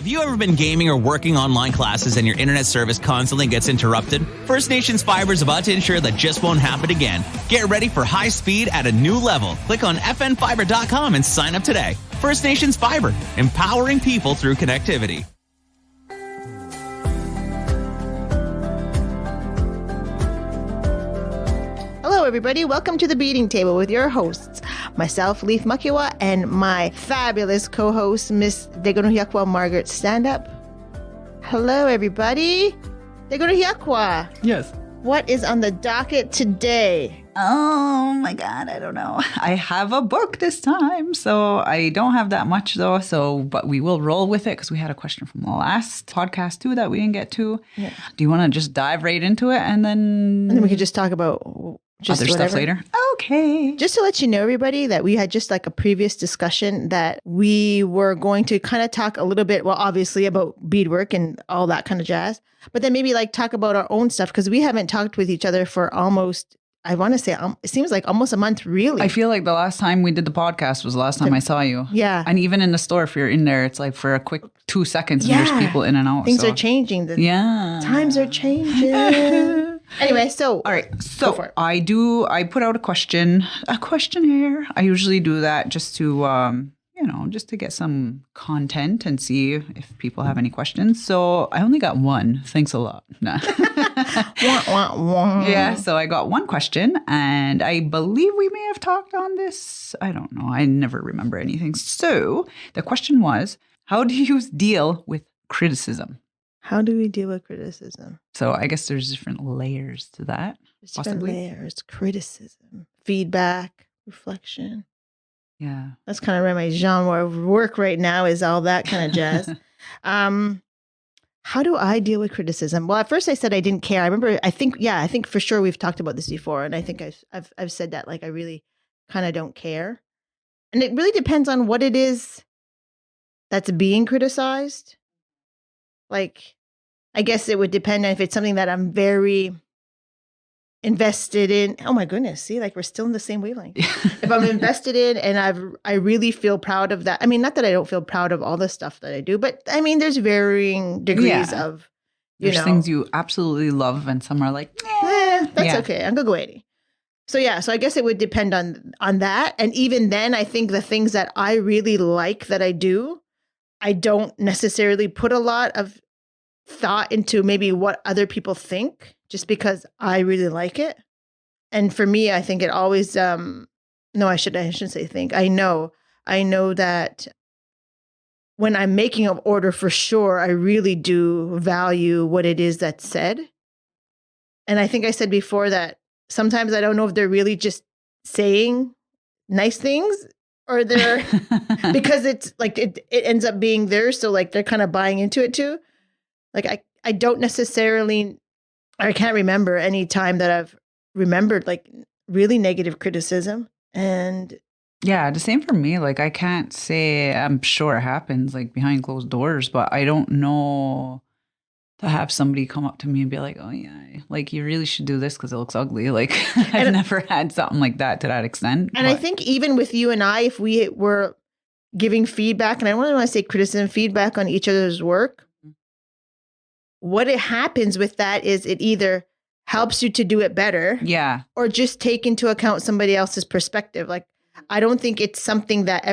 Have you ever been gaming or working online classes and your internet service constantly gets interrupted? First Nations Fiber is about to ensure that just won't happen again. Get ready for high speed at a new level. Click on fnfiber.com and sign up today. First Nations Fiber, empowering people through connectivity. Hello, everybody. Welcome to the Beading Table with your hosts, myself, Leith Makiwa, and my fabulous co-host, Miss Degonohiakwa Margaret Standup. Hello, everybody. Degonohiakwa. Yes. What is on the docket today? Oh my God, I don't know. I have a book this time, so I don't have that much though. But we will roll with it because we had a question from the last podcast too that we didn't get to. Yeah. Do you want to just dive right into it and then we could just talk about just other whatever stuff later? Okay. Just to let you know, everybody, that we had just like a previous discussion that we were going to kind of talk a little bit, well, obviously about beadwork and all that kind of jazz, but then maybe like talk about our own stuff because we haven't talked with each other for almost, I want to say, it seems like almost a month, really. I feel like the last time we did the podcast was the last time I saw you. Yeah. And even in the store, if you're in there, it's like for a quick 2 seconds and there's people in and out. Things are changing. Times are changing. Anyway, so all right. So I put out a questionnaire. I usually do that just to just to get some content and see if people have any questions. So I only got one. Thanks a lot. Nah. Yeah, so I got one question, and I believe we may have talked on this. I don't know. I never remember anything. So the question was, how do you deal with criticism? How do we deal with criticism? So I guess there's different layers to that. There's different layers. Criticism, feedback, reflection. Yeah. That's kind of my genre of work right now, is all that kind of jazz. How do I deal with criticism? Well, at first I said I didn't care. I think for sure we've talked about this before. And I think I've said that, like, I really kind of don't care. And it really depends on what it is that's being criticized. Like, I guess it would depend on if it's something that I'm very invested in. Oh my goodness. See, like, we're still in the same wavelength. If I'm invested in and I really feel proud of that. I mean, not that I don't feel proud of all the stuff that I do, but I mean, there's varying degrees of, there's things you absolutely love and some are like, that's okay. I'm going to go 80. So yeah, so I guess it would depend on that. And even then, I think the things that I really like that I do, I don't necessarily put a lot of thought into maybe what other people think, just because I really like it. And for me, I think it always, I shouldn't say think. I know that when I'm making an order, for sure, I really do value what it is that's said. And I think I said before that sometimes I don't know if they're really just saying nice things or they're, because it's like, it ends up being theirs. So like, they're kind of buying into it too. Like, I don't necessarily, I can't remember any time that I've remembered like really negative criticism. And yeah, the same for me. Like, I can't say, I'm sure it happens like behind closed doors, but I don't know to have somebody come up to me and be like, oh yeah, like, you really should do this because it looks ugly. Like, I've never had something like that to that extent. And I think even with you and I, if we were giving feedback, and I don't want to say criticism, feedback on each other's work, what it happens with that is it either helps you to do it better, or just take into account somebody else's perspective. Like, I don't think it's something that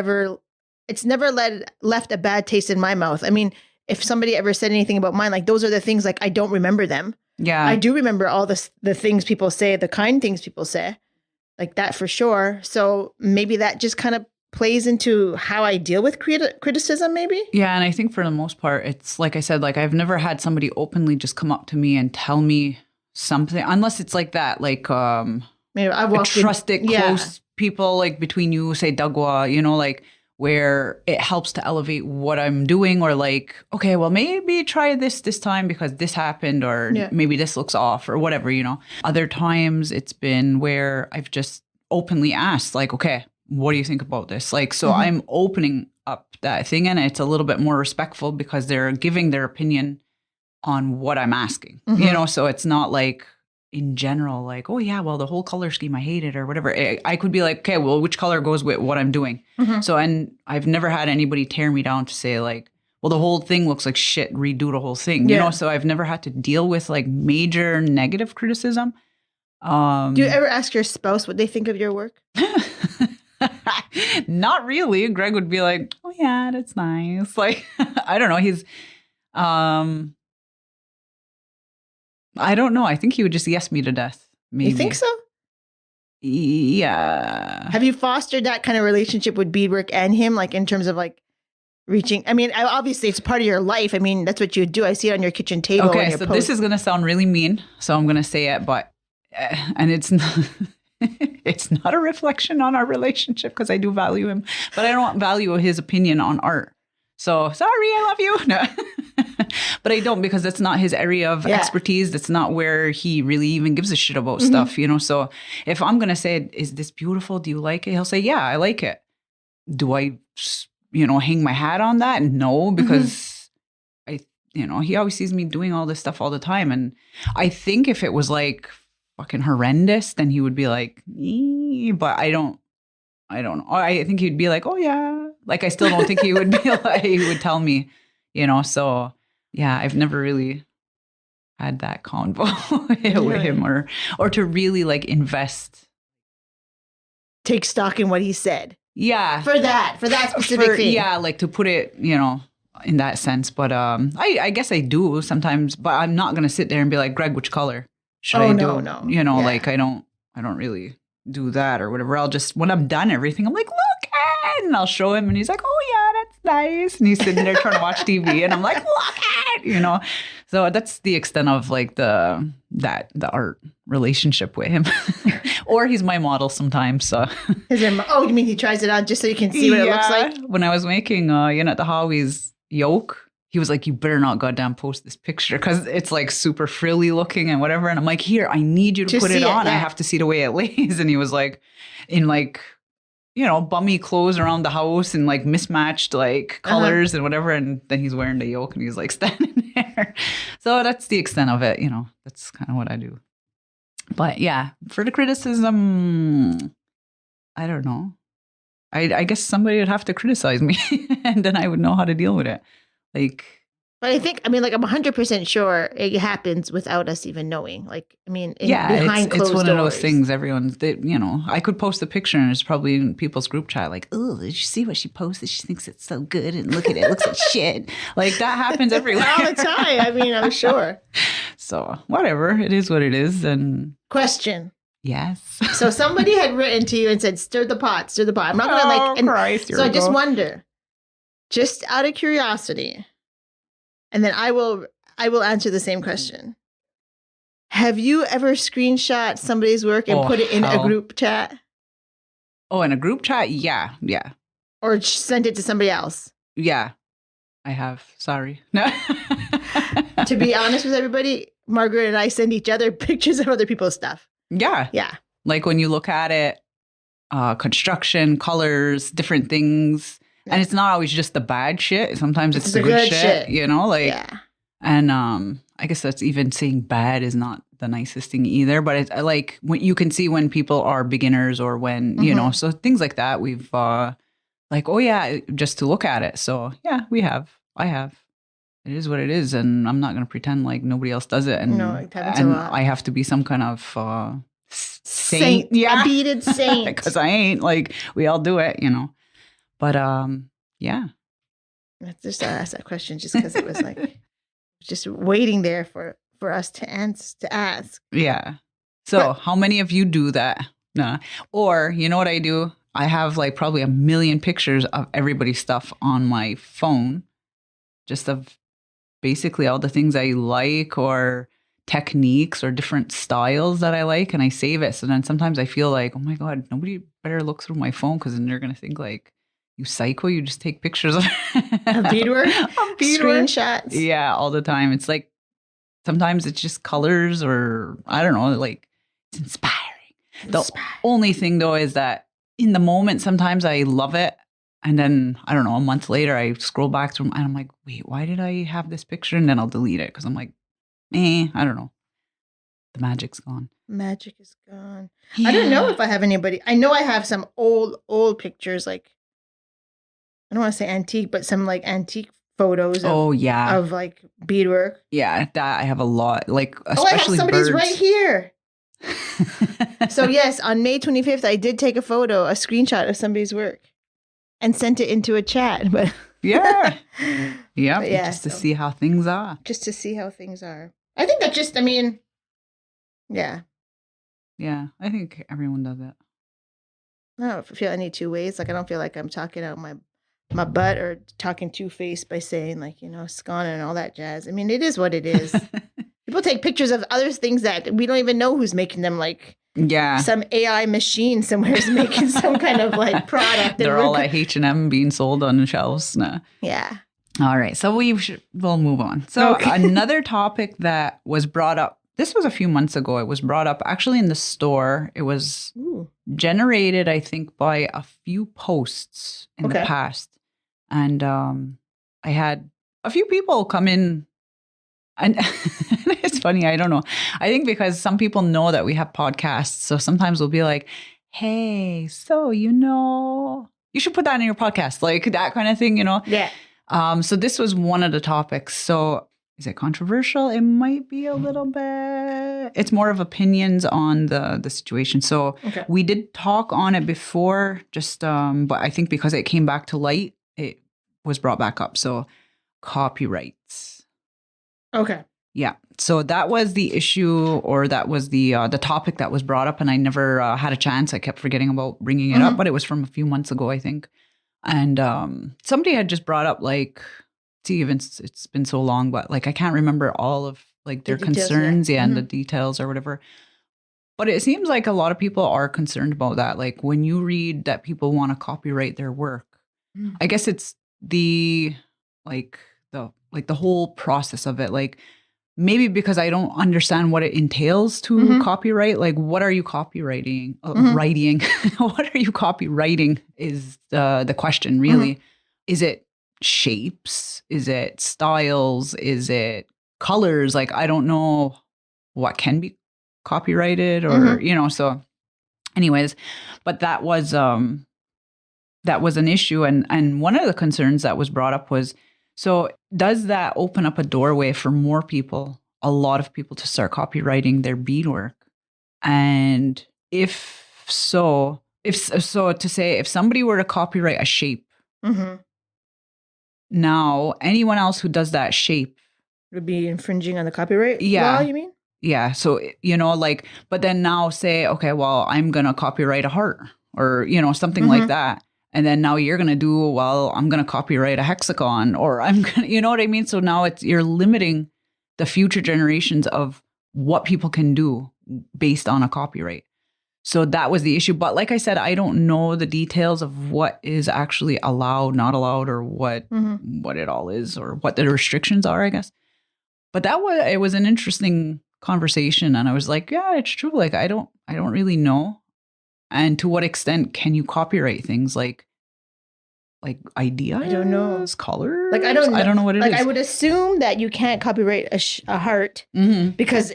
it's never left a bad taste in my mouth. I mean, if somebody ever said anything about mine, like, those are the things, like, I don't remember them. Yeah. I do remember all the things people say, the kind things people say, like that for sure. So maybe that just kind of plays into how I deal with criticism, maybe. Yeah. And I think for the most part, it's like I said, like, I've never had somebody openly just come up to me and tell me something, unless it's like that, like, maybe I walked trusted close people, like between you, say Dagwa, like, where it helps to elevate what I'm doing, or like, okay, well, maybe try this time because this happened, or maybe this looks off, or whatever, Other times it's been where I've just openly asked, like, okay, what do you think about this? Like, so I'm opening up that thing, and it's a little bit more respectful because they're giving their opinion on what I'm asking, so it's not like in general, like, oh yeah, well, the whole color scheme, I hate it, or whatever. I could be like, okay, well, which color goes with what I'm doing? So, and I've never had anybody tear me down to say like, well, the whole thing looks like shit, redo the whole thing, you know? So I've never had to deal with like major negative criticism. Do you ever ask your spouse what they think of your work? Not really. Greg would be like, oh yeah, that's nice. Like, I don't know. He's, I don't know. I think he would just yes me to death. Maybe. You think so? Yeah. Have you fostered that kind of relationship with beadwork and him, like in terms of like reaching? I mean, obviously it's part of your life. I mean, that's what you do. I see it on your kitchen table. Okay, so this is going to sound really mean, so I'm going to say it, but, and it's not, it's not a reflection on our relationship because I do value him, but I don't value his opinion on art. So sorry, I love you. No. But I don't, because that's not his area of expertise. That's not where he really even gives a shit about stuff, you know? So if I'm going to say, is this beautiful? Do you like it? He'll say, yeah, I like it. Do I, you know, hang my hat on that? No, because he always sees me doing all this stuff all the time. And I think if it was like fucking horrendous, then he would be like, but I don't know. I think he'd be like, oh yeah. Like, I still don't think he would be like, he would tell me, you know, so yeah, I've never really had that convo with him or to really like invest. Take stock in what he said. Yeah. For that specific thing. Yeah, like to put it, you know, in that sense. But I guess I do sometimes, but I'm not going to sit there and be like, Greg, which color should I do? No. You know, like I don't really do that or whatever. I'll just, when I'm done everything, I'm like, look at, and I'll show him and he's like, oh yeah, that's nice. And he's sitting there trying to watch TV and I'm like, look at, you know. So that's the extent of like the art relationship with him. Or he's my model sometimes. So you mean he tries it on just so you can see what it looks like? When I was making at the Howie's yoke, he was like, you better not goddamn post this picture because it's like super frilly looking and whatever. And I'm like, here, I need you to put it on. I have to see the way it lays. And he was like, in like, you know, bummy clothes around the house and like mismatched like colors and whatever. And then he's wearing the yoke and he's like standing there. So that's the extent of it. You know, that's kind of what I do. But yeah, for the criticism, I don't know. I guess somebody would have to criticize me and then I would know how to deal with it. Like, but I'm 100% sure it happens without us even knowing. Like, I mean, behind closed doors. It's one of those things I could post a picture and it's probably in people's group chat like, oh, did you see what she posted? She thinks it's so good and look at it. It looks like shit. Like that happens everywhere. All the time. I mean, I'm sure. So whatever. It is what it is. And question. Yes. So somebody had written to you and said, stir the pot. I'm not going to Christ, so I just wonder, just out of curiosity, and then I will answer the same question. Have you ever screenshot somebody's work and put it in a group chat? Oh, in a group chat? Yeah. Or sent it to somebody else? Yeah, I have. Sorry. No. To be honest with everybody, Margaret and I send each other pictures of other people's stuff. Yeah. Like when you look at it, construction, colors, different things. And it's not always just the bad shit. Sometimes it's the good shit, you know, like, and I guess that's even saying bad is not the nicest thing either. But it's like when you can see when people are beginners or when, you know, so things like that we've like, oh yeah, just to look at it. So yeah, I have. It is what it is. And I'm not going to pretend like nobody else does it. And, no, it happens a lot. I have to be some kind of saint. Yeah. A beaded saint. Because I ain't, like, we all do it, you know. But yeah. I just asked that question just because it was like just waiting there for us to ask. Yeah. So how many of you do that? No. Or you know what I do? I have like probably 1 million pictures of everybody's stuff on my phone, just of basically all the things I like or techniques or different styles that I like, and I save it. So then sometimes I feel like, oh my God, nobody better look through my phone because then they're going to think like, you psycho, you just take pictures of beadwork, screenshots. Yeah, all the time. It's like, sometimes it's just colors or I don't know, like it's inspiring. The only thing though is that in the moment, sometimes I love it. And then, I don't know, a month later, I scroll back through and I'm like, wait, why did I have this picture? And then I'll delete it because I'm like, I don't know. The magic's gone. Magic is gone. Yeah. I don't know if I have anybody. I know I have some old pictures, like, I don't want to say antique, but some like antique photos of like beadwork. Yeah, that I have a lot. Like, I have especially somebody's birds. right here. So yes, on May 25th, I did take a screenshot of somebody's work and sent it into a chat. But yeah. But yeah, just to see how things are. Just to see how things are. I think that just, I mean, yeah. Yeah, I think everyone does it. I don't feel any two ways. Like, I don't feel like I'm talking out my butt or talking two-faced by saying, like, you know, scone and all that jazz. I mean, it is what it is. People take pictures of other things that we don't even know who's making them, like some AI machine somewhere is making some kind of like product. They're all at H&M being sold on the shelves. No. Yeah. All right. So we'll move on. So another topic that was brought up, this was a few months ago. It was brought up actually in the store. It was generated, I think, by a few posts in the past. And I had a few people come in. And it's funny, I don't know. I think because some people know that we have podcasts. So sometimes we'll be like, hey, so, you know, you should put that in your podcast. Like that kind of thing, you know? Yeah. So this was one of the topics. So is it controversial? It might be a little bit. It's more of opinions on the situation. So we did talk on it before, just but I think because it came back to light, it was brought back up. So copyrights. Okay. Yeah. So that was the issue, or that was the topic that was brought up, and I never had a chance. I kept forgetting about bringing it up, but it was from a few months ago, I think. And somebody had just brought up, like, it's been so long, but like I can't remember all of like their concerns, and the details or whatever. But it seems like a lot of people are concerned about that. Like when you read that people want to copyright their work, I guess it's the whole process of it. Like maybe because I don't understand what it entails to copyright. Like what are you copywriting? Writing? What are you copywriting is the question really. Is it shapes? Is it styles? Is it colors? Like I don't know what can be copyrighted or, you know, so anyways, but that was an issue. And one of the concerns that was brought up was, so does that open up a doorway for more people, a lot of people to start copywriting their beadwork? And if somebody were to copyright a shape, now anyone else who does that shape would be infringing on the copyright law, you mean? Yeah. So, you know, like, but then now say, okay, well, I'm going to copyright a heart or, you know, something like that. And then now you're going to do, well, I'm going to copyright a hexagon, or I'm going to, you know what I mean? So now you're limiting the future generations of what people can do based on a copyright. So that was the issue. But like I said, I don't know the details of what is actually allowed, not allowed, or what it all is, or what the restrictions are, I guess. But it was an interesting conversation. And I was like, yeah, it's true. Like, I don't really know. And to what extent can you copyright things like ideas? I don't know. Colors? Like, I don't know what it is. Like, I would assume that you can't copyright a heart because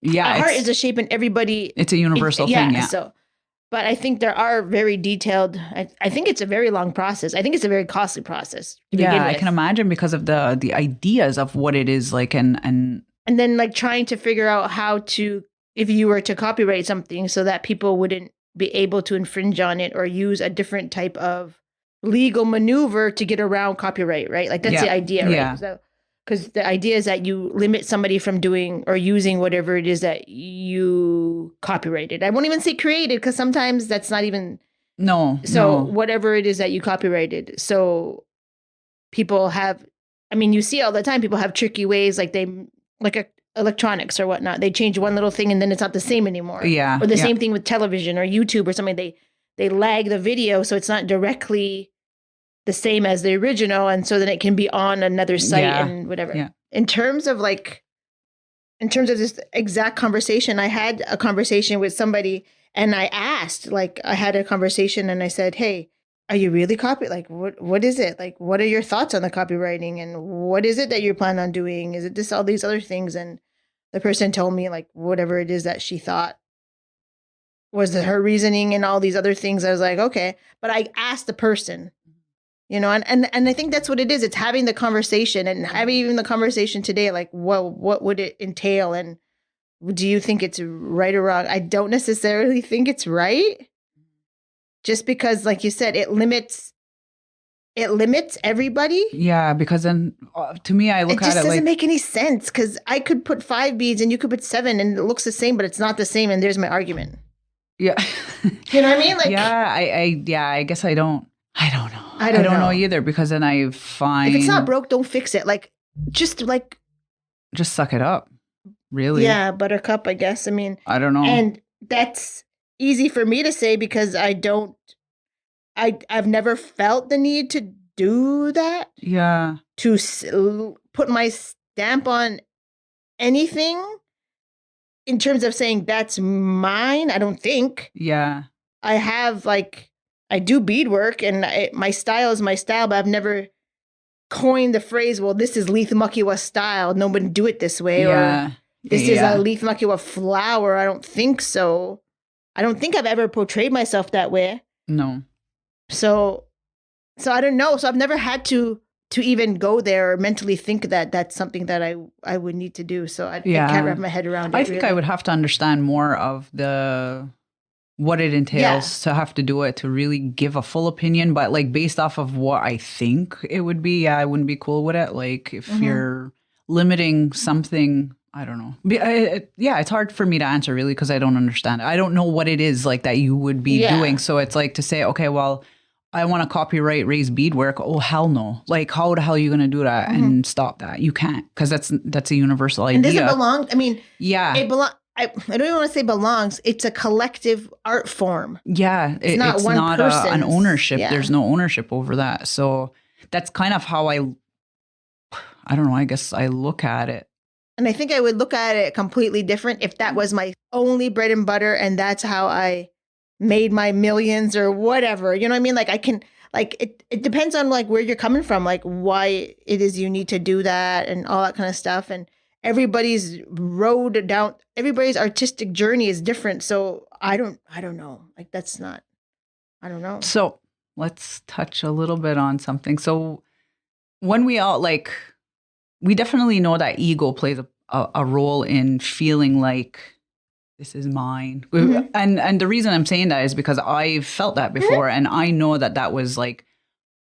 a heart is a shape and everybody. It's a universal thing. Yeah. So, but I think there are very detailed. I think it's a very long process. I think it's a very costly process. I can imagine because of the ideas of what it is like, and then like trying to figure out how to, if you were to copyright something so that people wouldn't be able to infringe on it or use a different type of legal maneuver to get around copyright, right? Like that's the idea, right? Yeah. So, because the idea is that you limit somebody from doing or using whatever it is that you copyrighted. I won't even say created because sometimes that's not even. No. So whatever it is that you copyrighted. So people have, I mean, you see all the time, people have tricky ways, like electronics or whatnot. They change one little thing and then it's not the same anymore. Yeah. Or the same thing with television or YouTube or something. They lag the video so it's not directly the same as the original, and so then it can be on another site and whatever. Yeah. In terms of this exact conversation, I had a conversation with somebody and I asked, like, I had a conversation and I said, hey, are you really like, what is it? Like, what are your thoughts on the copywriting and what is it that you're planning on doing? Is it this, all these other things? And the person told me like whatever it is that she thought was her reasoning and all these other things. I was like, okay. But I asked the person, You know, and I think that's what it is. It's having the conversation and having even the conversation today, like, well, what would it entail? And do you think it's right or wrong? I don't necessarily think it's right. Just because, like you said, it limits everybody. Yeah, because then to me, I look at it like... It just doesn't make any sense because I could put 5 beads and you could put 7 and it looks the same, but it's not the same. And there's my argument. Yeah. You know what I mean? Like, I guess I don't know. I don't know either because then I find... If it's not broke, don't fix it. Like, just suck it up. Really? Yeah, buttercup, I guess. I mean... I don't know. And that's easy for me to say because I've never felt the need to do that. Yeah. To put my stamp on anything in terms of saying that's mine, I don't think. Yeah. I have I do beadwork and my style is my style, but I've never coined the phrase, well, this is Leith Mukiwa style. No one do it this way. Yeah. Or this is a Leith Mukiwa flower. I don't think so. I don't think I've ever portrayed myself that way. No. So I don't know. So I've never had to even go there or mentally think that that's something that I would need to do. So I can't wrap my head around it. I think I would have to understand more of what it entails to have to do it to really give a full opinion. But like based off of what I think it would be, I wouldn't be cool with it. Like if you're limiting something, I don't know. It's hard for me to answer really because I don't understand it. I don't know what it is like that you would be doing. So it's like to say, okay, well, I want to copyright raised beadwork. Oh, hell no. Like how the hell are you going to do that and stop that? You can't because that's a universal idea. And does it belong? I mean, it I don't even want to say belongs. It's a collective art form. Yeah. It's not one person. An ownership. Yeah. There's no ownership over that. So that's kind of how I don't know, I guess I look at it. And I think I would look at it completely different if that was my only bread and butter and that's how I made my millions or whatever. You know what I mean? Like I can, like it depends on like where you're coming from, like why it is you need to do that and all that kind of stuff. And everybody's everybody's artistic journey is different. So I don't know. Like that's not, I don't know. So let's touch a little bit on something. So when we all we definitely know that ego plays a role in feeling like this is mine. Mm-hmm. And the reason I'm saying that is because I've felt that before and I know that was like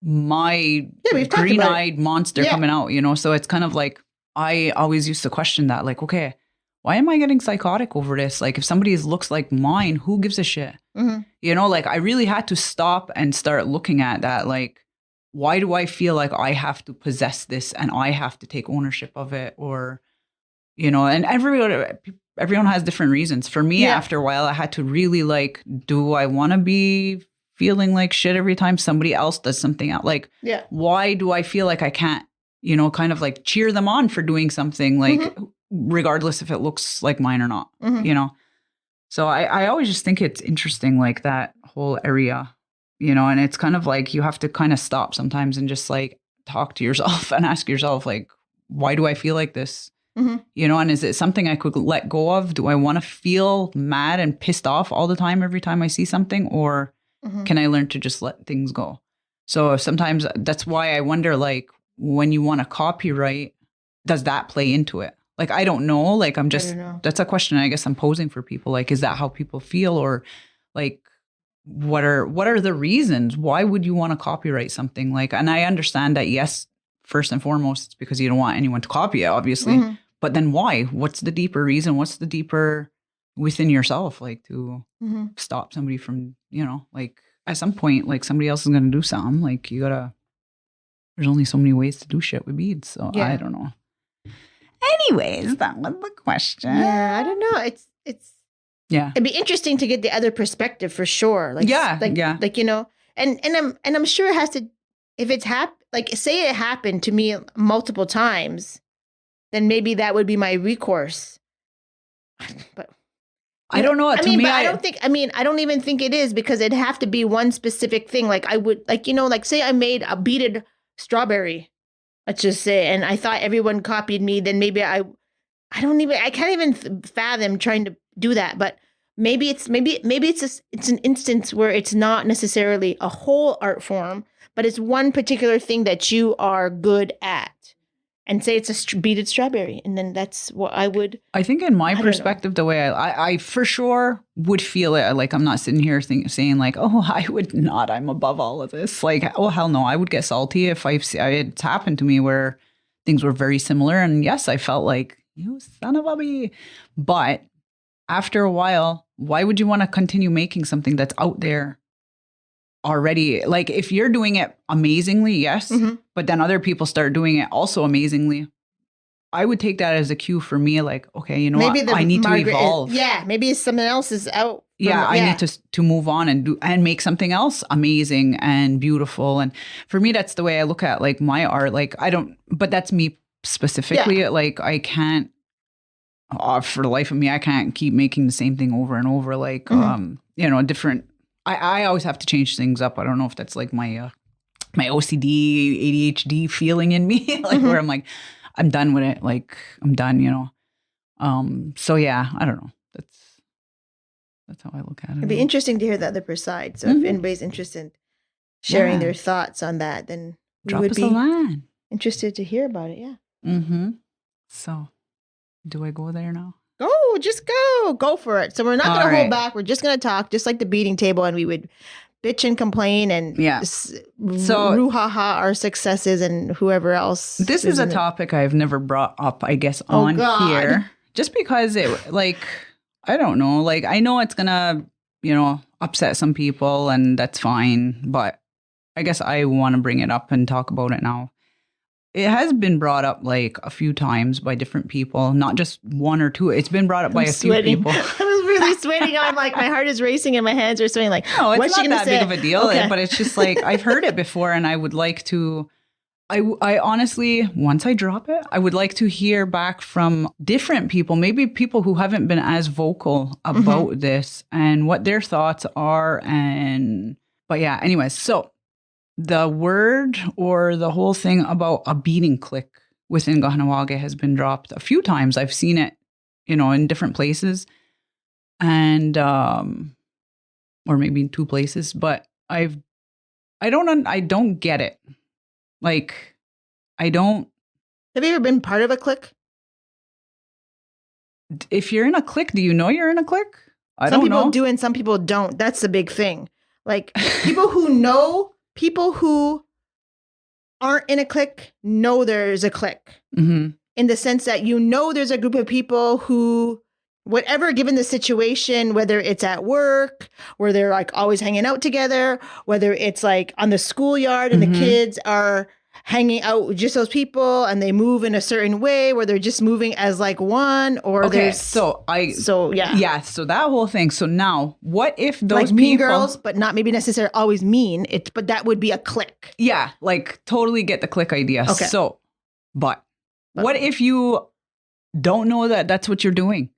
my green-eyed monster coming out, you know? So it's kind of like, I always used to question that, like, okay, why am I getting psychotic over this? Like if somebody's looks like mine, who gives a shit? Mm-hmm. You know, like I really had to stop and start looking at that. Like, why do I feel like I have to possess this and I have to take ownership of it? Or, you know, and everyone has different reasons. For me, after a while, I had to really like, do I want to be feeling like shit every time somebody else does something out? Like, why do I feel like I can't, you know, kind of like cheer them on for doing something like, regardless if it looks like mine or not, you know? So I always just think it's interesting, like that whole area, you know, and it's kind of like you have to kind of stop sometimes and just like talk to yourself and ask yourself, like, why do I feel like this? You know, and is it something I could let go of? Do I want to feel mad and pissed off all the time every time I see something? Or can I learn to just let things go? So sometimes that's why I wonder, like, when you want to copyright, does that play into it? Like, I don't know. Like, that's a question I guess I'm posing for people. Like, is that how people feel? Or like, what are the reasons? Why would you want to copyright something? Like, and I understand that, yes, first and foremost, it's because you don't want anyone to copy it, obviously. But then why? What's the deeper reason? What's the deeper within yourself, like to stop somebody from, you know, like at some point, like somebody else is going to do something. Like there's only so many ways to do shit with beads. So I don't know. Anyways, that was the question. Yeah, I don't know. It's it'd be interesting to get the other perspective for sure. Like, like, you know, and I'm sure it has to, if it's like say it happened to me multiple times, then maybe that would be my recourse. But I don't know. I don't even think it is because it'd have to be one specific thing. Like I would, like, you know, like say I made a beaded strawberry, let's just say, and I thought everyone copied me, then maybe I can't even fathom trying to do that. But maybe it's an instance where it's not necessarily a whole art form, but it's one particular thing that you are good at. And say it's a beaded strawberry. And then that's what I would. I think in my perspective, the way I for sure would feel it. Like, I'm not sitting here saying like, oh, I would not. I'm above all of this. Like, oh, hell no. I would get salty if it's happened to me where things were very similar. And yes, I felt like, you son of a bee. But after a while, why would you want to continue making something that's out there already? Like, if you're doing it amazingly, yes, but then other people start doing it also amazingly, I would take that as a cue for me. Like, okay, you know what? I need to evolve. Maybe something else is out. I need to move on and make something else amazing and beautiful. And for me, that's the way I look at like my art. Like, but that's me specifically. Yeah. Like, I can't, for the life of me, I can't keep making the same thing over and over. Like, different. I always have to change things up. I don't know if that's like my OCD, ADHD feeling in me, like where I'm like, I'm done with it. Like, I'm done, So yeah, I don't know. That's how I look at it. It'd be interesting to hear the other side. So if anybody's interested in sharing their thoughts on that, then we would be interested to hear about it. Yeah. Mm-hmm. So do I go there now? Just go for it. So we're not going to hold back. We're just going to talk, just like the beading table, and we would bitch and complain and ruhaha our successes and whoever else. This is a topic I've never brought up, I guess, on here, just because it, like, I don't know, like, I know it's going to, upset some people, and that's fine, but I guess I want to bring it up and talk about it now. It has been brought up like a few times by different people, not just one or two. It's been brought up by a few people. I was really sweating. I'm like, my heart is racing and my hands are sweating. Like, no, it's not that big of a deal. Okay. But it's just like, I've heard it before, and I would like to, I honestly, once I drop it, I would like to hear back from different people, maybe people who haven't been as vocal about this and what their thoughts are. But yeah, anyways, so the word or the whole thing about a beading clique within Kahnawake has been dropped a few times. I've seen it, in different places, and or maybe in two places. But I don't get it. Like, I don't. Have you ever been part of a clique? If you're in a clique, do you know you're in a clique? Some people do and some people don't. That's the big thing. Like, people who know. People who aren't in a clique know there's a clique in the sense that there's a group of people who, whatever given the situation, whether it's at work where they're like always hanging out together, whether it's like on the schoolyard and the kids are hanging out with just those people and they move in a certain way where they're just moving as like one, or so that whole thing. So now what if those like people, mean girls, but not maybe necessarily always mean it, but that would be a clique. Yeah. Like, totally get the clique idea. Okay. So, but what if you don't know that that's what you're doing,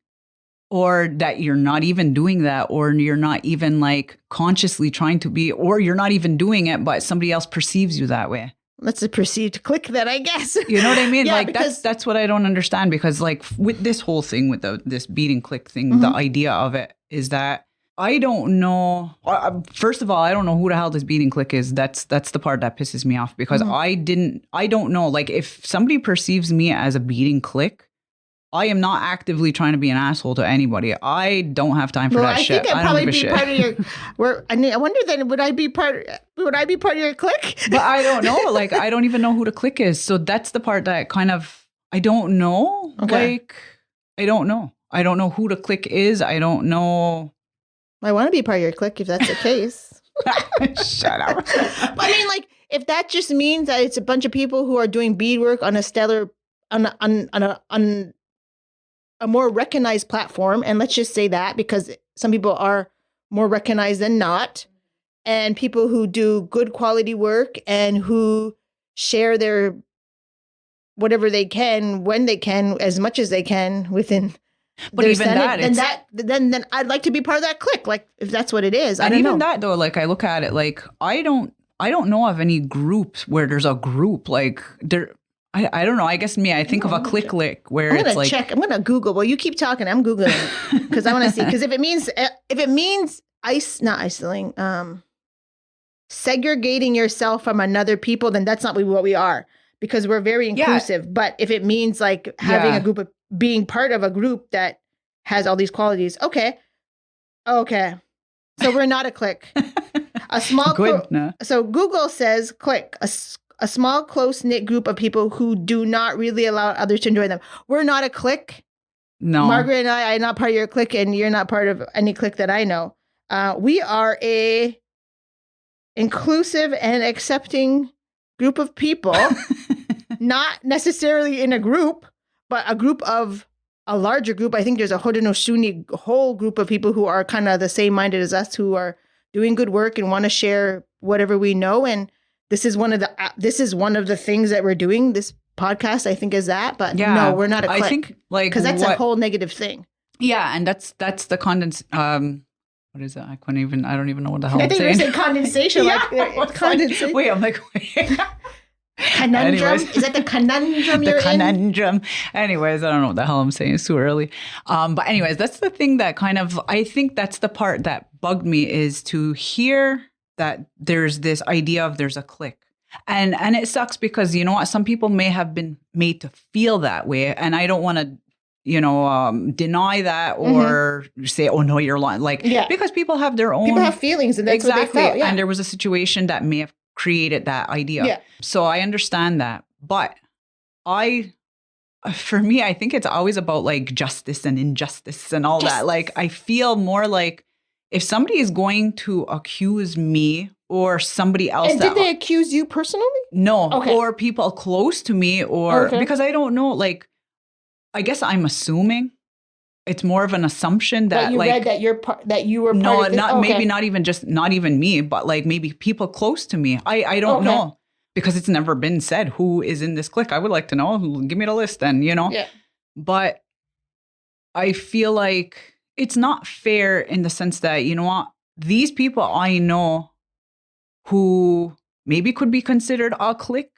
or that you're not even doing that, or you're not even like consciously trying to be, or you're not even doing it, but somebody else perceives you that way? That's a perceived clique then, I guess. You know what I mean? Yeah, like, that's what I don't understand, because like with this whole thing, with this beading clique thing, the idea of it is that I don't know. First of all, I don't know who the hell this beading clique is. That's the part that pisses me off, because I don't know. Like, if somebody perceives me as a beading clique, I am not actively trying to be an asshole to anybody. I don't have time for that shit. I think I'd probably be part of your. I wonder then, would I be part of your clique? But I don't know. Like, I don't even know who the clique is. So that's the part that kind of, I don't know. Okay. Like, I don't know. I don't know who the clique is. I don't know. I want to be part of your clique if that's the case. Shut up. But I mean, like, if that just means that it's a bunch of people who are doing beadwork on a stellar, on a more recognized platform, and let's just say that, because some people are more recognized than not, and people who do good quality work and who share their whatever they can when they can, as much as they can within. But even then I'd like to be part of that clique. Like, if that's what it is, and even that though, like, I look at it like I don't know of any groups where there's a group like there. I don't know. I guess I think of a clique where it's like. I'm going to Google. Well, you keep talking. I'm Googling because I want to see. Because if it means not isoling. segregating yourself from another people, then that's not what we are, because we're very inclusive. Yeah. But if it means like having a group of being part of a group that has all these qualities, okay. So we're not a clique. A small so Google says clique, a small close-knit group of people who do not really allow others to enjoy them. We're not a clique. No. Margaret and I am not part of your clique, and you're not part of any clique that I know. We are a inclusive and accepting group of people, not necessarily in a group, but a group of a larger group. I think there's a Haudenosaunee whole group of people who are kind of the same minded as us, who are doing good work and want to share whatever we know. And this is one of the things that we're doing. This podcast, I think, is that. But no, we're not a clique. I think because that's a whole negative thing. Yeah, and that's the what is it? I don't even know what the hell I'm saying. I think you're saying condensation. Condensation. Wait, I'm like, wait. Conundrum? Anyways. Is that the conundrum you're in? Anyways, I don't know what the hell I'm saying. It's too early. But anyways, that's the thing that kind of, I think that's the part that bugged me, is to hear that there's this idea of there's a clique. And it sucks because, you know what, some people may have been made to feel that way. And I don't want to, deny that or say, oh no, you're lying. Because people have their own. People have feelings, and that's what they felt. Yeah. And there was a situation that may have created that idea. Yeah. So I understand that. But for me, I think it's always about like justice and injustice and all that. Like, I feel more like if somebody is going to accuse me or somebody else. And did they accuse you personally? No. Okay. Or people close to me, or because I don't know, like, I guess I'm assuming. It's more of an assumption that you read that that you were part of this? Maybe not even me, but like maybe people close to me. I don't know, because it's never been said who is in this clique. I would like to know. Give me the list then, Yeah. But I feel like it's not fair in the sense that, you know what, these people I know who maybe could be considered a clique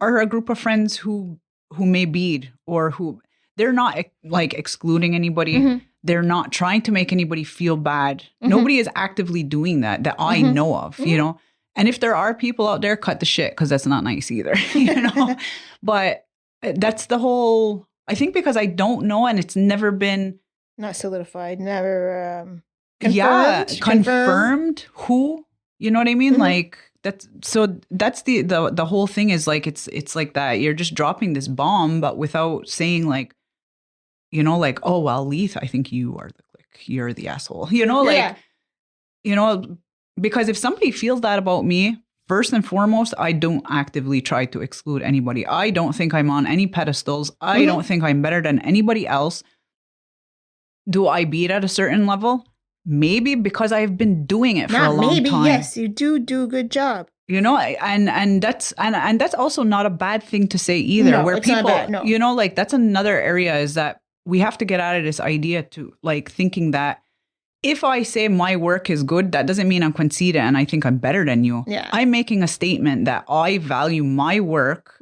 are a group of friends who may bead, or who. They're not like excluding anybody. They're not trying to make anybody feel bad. Nobody is actively doing that I know of, And if there are people out there, cut the shit, because that's not nice either, But that's the whole, I think, because I don't know, and it's never been. Not solidified, never confirmed. Confirmed who, you know what I mean? Like, that's the whole thing is like, it's like that. You're just dropping this bomb, but without saying like, like, oh, well, Leith, I think you are the clique. You're the asshole. Because if somebody feels that about me, first and foremost, I don't actively try to exclude anybody. I don't think I'm on any pedestals. I don't think I'm better than anybody else. Do I beat at a certain level? Maybe, because I've been doing it for a long time. Yes, you do a good job. And that's also not a bad thing to say either. No, where it's people, not bad, no. Like, that's another area, is that we have to get out of this idea to like thinking that if I say my work is good, that doesn't mean I'm conceited and I think I'm better than you. Yeah. I'm making a statement that I value my work.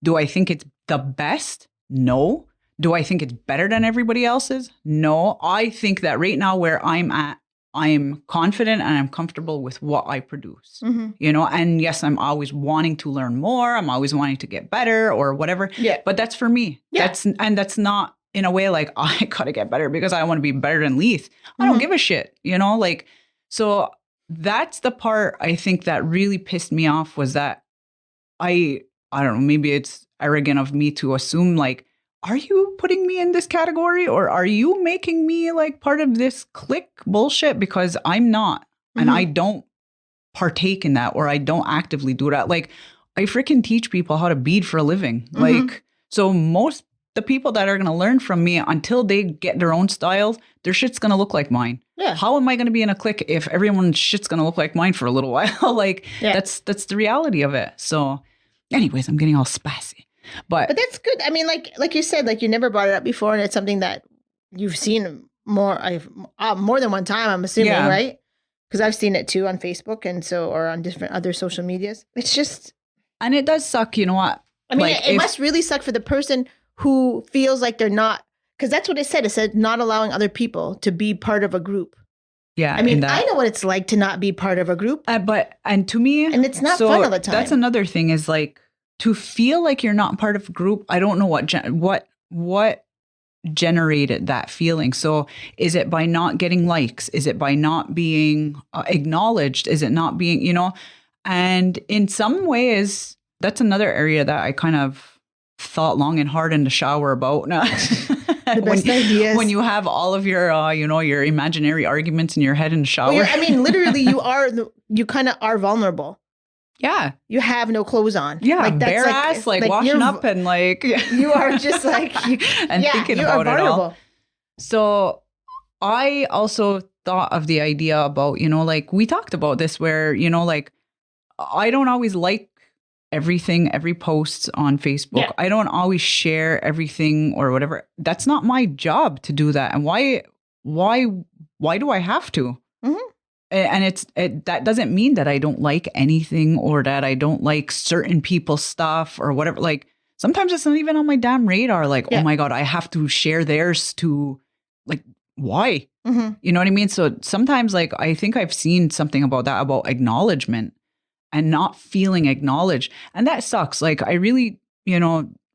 Do I think it's the best? No. Do I think it's better than everybody else's? No. I think that right now where I'm at, I am confident and I'm comfortable with what I produce, and yes, I'm always wanting to learn more. I'm always wanting to get better or whatever. Yeah. But that's for me. Yeah. That's not in a way like, I gotta get better because I want to be better than Leith. I don't give a shit, so that's the part I think that really pissed me off, was that I don't know, maybe it's arrogant of me to assume like, are you putting me in this category, or are you making me like part of this clique bullshit? Because I'm not, and I don't partake in that, or I don't actively do that. Like, I freaking teach people how to bead for a living. Like, so the people that are going to learn from me, until they get their own styles, their shit's going to look like mine. Yeah. How am I going to be in a clique if everyone's shit's going to look like mine for a little while? That's the reality of it. So anyways, I'm getting all spassy. But that's good. I mean, like you said, like, you never brought it up before, and it's something that you've seen more than one time, I'm assuming, right? Because I've seen it too on Facebook, or on different other social medias. It's just, and it does suck. You know what? I mean, it must really suck for the person who feels like they're not, because that's what it said. It said not allowing other people to be part of a group. Yeah. I mean, I know what it's like to not be part of a group. And to me, and it's not fun all the time. That's another thing is like to feel like you're not part of a group. I don't know what generated that feeling. So is it by not getting likes? Is it by not being acknowledged? Is it not being, and in some ways, that's another area that I kind of thought long and hard in the shower about. The best ideas. When you have all of your, your imaginary arguments in your head in the shower. Well, I mean, literally, you kind of are vulnerable. Yeah. You have no clothes on. Yeah. Like bare ass, like washing up and like. You are just like. and thinking about it all. So I also thought of the idea about, like we talked about this where, like I don't always like everything, every post on Facebook. Yeah. I don't always share everything or whatever. That's not my job to do that. And why do I have to? Mm-hmm. And that doesn't mean that I don't like anything or that I don't like certain people's stuff or whatever. Like sometimes it's not even on my damn radar. Like, oh my God, I have to share theirs to like, why? Mm-hmm. You know what I mean? So sometimes like, I think I've seen something about that, about acknowledgement and not feeling acknowledged. And that sucks. Like I really,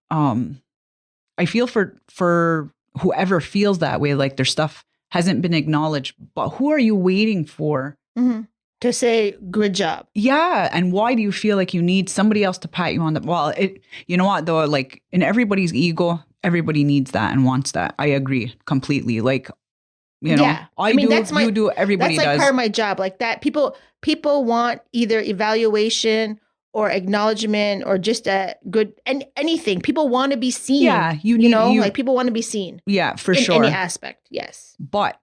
I feel for whoever feels that way, like their stuff hasn't been acknowledged, but who are you waiting for? Mm-hmm. To say, good job. Yeah. And why do you feel like you need somebody else to pat you on the, well, you know what though, like in everybody's ego, everybody needs that and wants that. I agree completely. Like, you do, everybody does. That's like part of my job. Like that people want either evaluation or acknowledgement or just a good, anything. People want to be seen. Yeah. Like people want to be seen. Yeah, for sure. In any aspect. Yes. But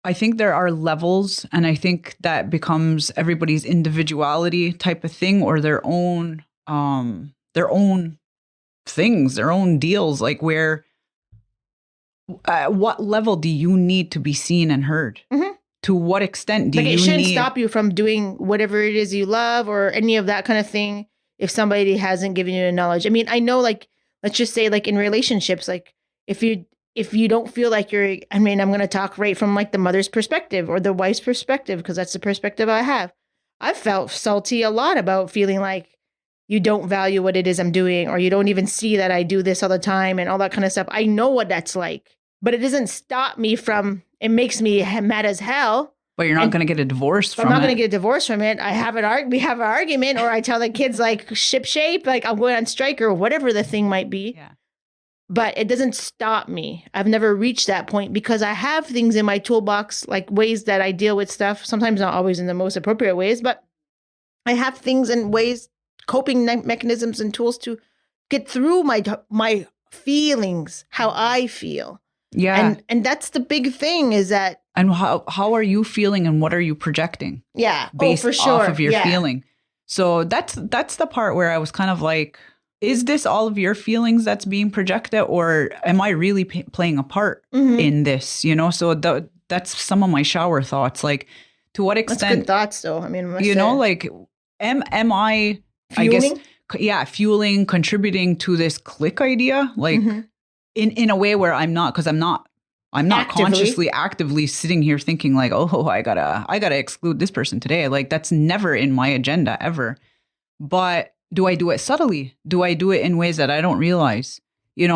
I think there are levels, and I think that becomes everybody's individuality type of thing, or their own things, their own deals, like where, what level do you need to be seen and heard? Mm-hmm. To what extent do you need? It shouldn't stop you from doing whatever it is you love or any of that kind of thing if somebody hasn't given you the knowledge. I mean, I know, like, let's just say, like, in relationships, like, if you don't feel like I'm going to talk right from, like, the mother's perspective or the wife's perspective, because that's the perspective I have. I've felt salty a lot about feeling like you don't value what it is I'm doing, or you don't even see that I do this all the time and all that kind of stuff. I know what that's like. But it doesn't stop me from, it makes me mad as hell. But you're not going to get a divorce from it. I'm not going to get a divorce from it. We have an argument, or I tell the kids like ship shape, like I'm going on strike or whatever the thing might be. Yeah. But it doesn't stop me. I've never reached that point because I have things in my toolbox, like ways that I deal with stuff. Sometimes not always in the most appropriate ways, but I have things and ways, coping mechanisms and tools to get through my feelings, how I feel. Yeah. And that's the big thing is that. And how are you feeling and what are you projecting? Yeah. Based for sure. off of your feeling. So that's the part where I was kind of like, is this all of your feelings that's being projected, or am I really playing a part in this? So that's some of my shower thoughts. Like, to what extent? That's good thoughts though. I mean, like, am I, fueling? I guess, fueling, contributing to this clique idea? Like, in a way where I'm not, because I'm not consciously actively sitting here thinking like, oh, I gotta exclude this person today. Like that's never in my agenda ever. But do I do it subtly? Do I do it in ways that I don't realize?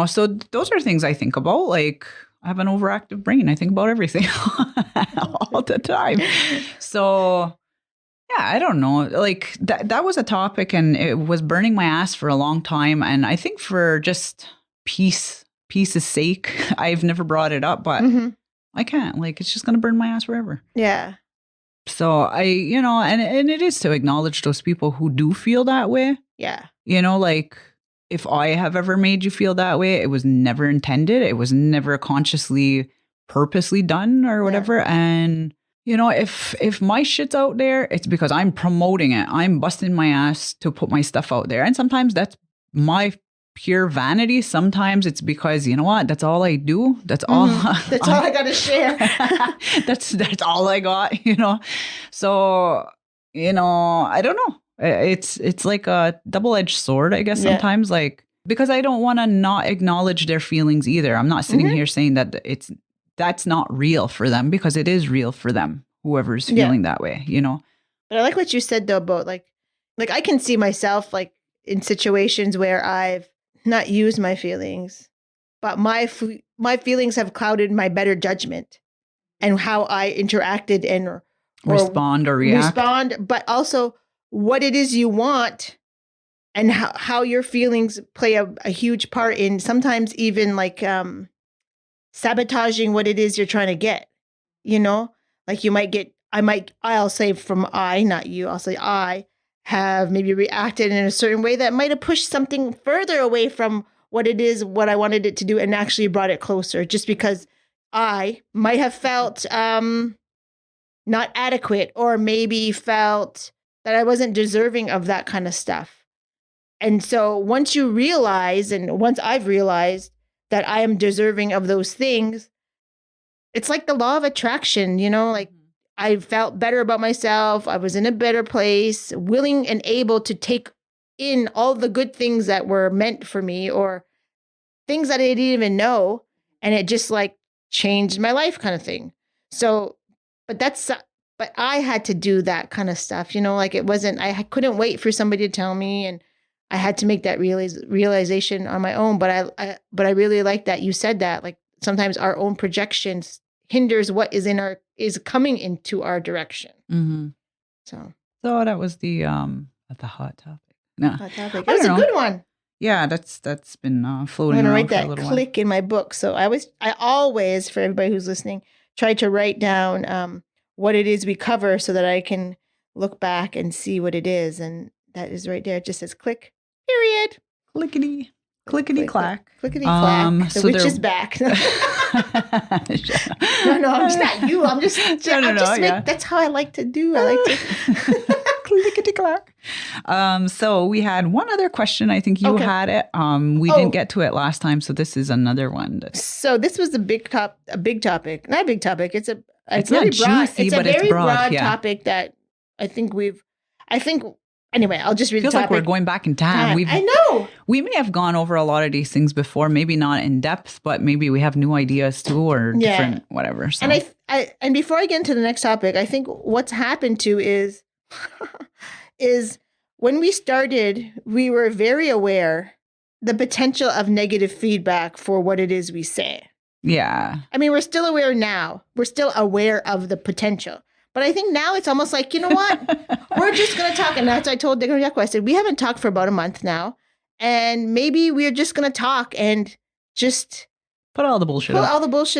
So those are things I think about. Like I have an overactive brain. I think about everything all the time. So yeah, I don't know. Like that was a topic and it was burning my ass for a long time. And I think for just peace's sake, I've never brought it up, but I can't. Like, it's just going to burn my ass forever. Yeah. So and it is to acknowledge those people who do feel that way. Yeah. Like if I have ever made you feel that way, it was never intended. It was never consciously, purposely done or whatever. Yeah. And, if my shit's out there, it's because I'm promoting it. I'm busting my ass to put my stuff out there. And sometimes that's my pure vanity. Sometimes it's because, you know what, that's all I do. That's all that's all I got to share. that's all I got, So, I don't know. It's like a double-edged sword, I guess, sometimes, like, because I don't want to not acknowledge their feelings either. I'm not sitting here saying that that's not real for them because it is real for them, whoever's feeling that way, you know? But I like what you said though about like I can see myself like in situations where I've not used my feelings, but my feelings have clouded my better judgment and how I interacted and respond or react. But also what it is you want and how your feelings play a huge part in sometimes even like sabotaging what it is you're trying to get, you know? Like I'll say from not you, I'll say I have maybe reacted in a certain way that might have pushed something further away from what I wanted it to do and actually brought it closer just because I might have felt not adequate or maybe felt that I wasn't deserving of that kind of stuff. And so once you realize, and once I've realized that I am deserving of those things, it's like the law of attraction, you know, like I felt better about myself. I was in a better place, willing and able to take in all the good things that were meant for me or things that I didn't even know. And it just like changed my life kind of thing. So, but I had to do that kind of stuff, you know, like I couldn't wait for somebody to tell me and I had to make that realization on my own. But I really like that you said that, like sometimes our own projections hinders what is coming into our direction. Mm-hmm. So that was the hot topic. No, hot topic. It was a good one. Yeah, that's been floating I'm gonna around write for a that little click in my book. So I always, for everybody who's listening, try to write down what it is we cover so that I can look back and see what it is. And that is right there. It just says click, period. Clickety clack. Clickety clack. The witch is back. No, I'm just not you. I'm just that's how I like to do. I like to clickety clack. So we had one other question. I think you had it. We didn't get to it last time, so this is another one. So this was a big topic. Not a big topic. It's very not broad. Juicy, it's a but very it's broad topic that I think anyway, I'll just read the topic. Feels like we're going back in time. I know. We may have gone over a lot of these things before, maybe not in depth, but maybe we have new ideas too or different whatever. So. And and before I get into the next topic, I think what's happened too is when we started, we were very aware the potential of negative feedback for what it is we say. Yeah. I mean, we're still aware now. We're still aware of the potential. But I think now it's almost like, you know what? We're just going to talk. And that's what I told Dick and Jaco. I said, we haven't talked for about a month now. And maybe we're just going to talk and just put all the bullshit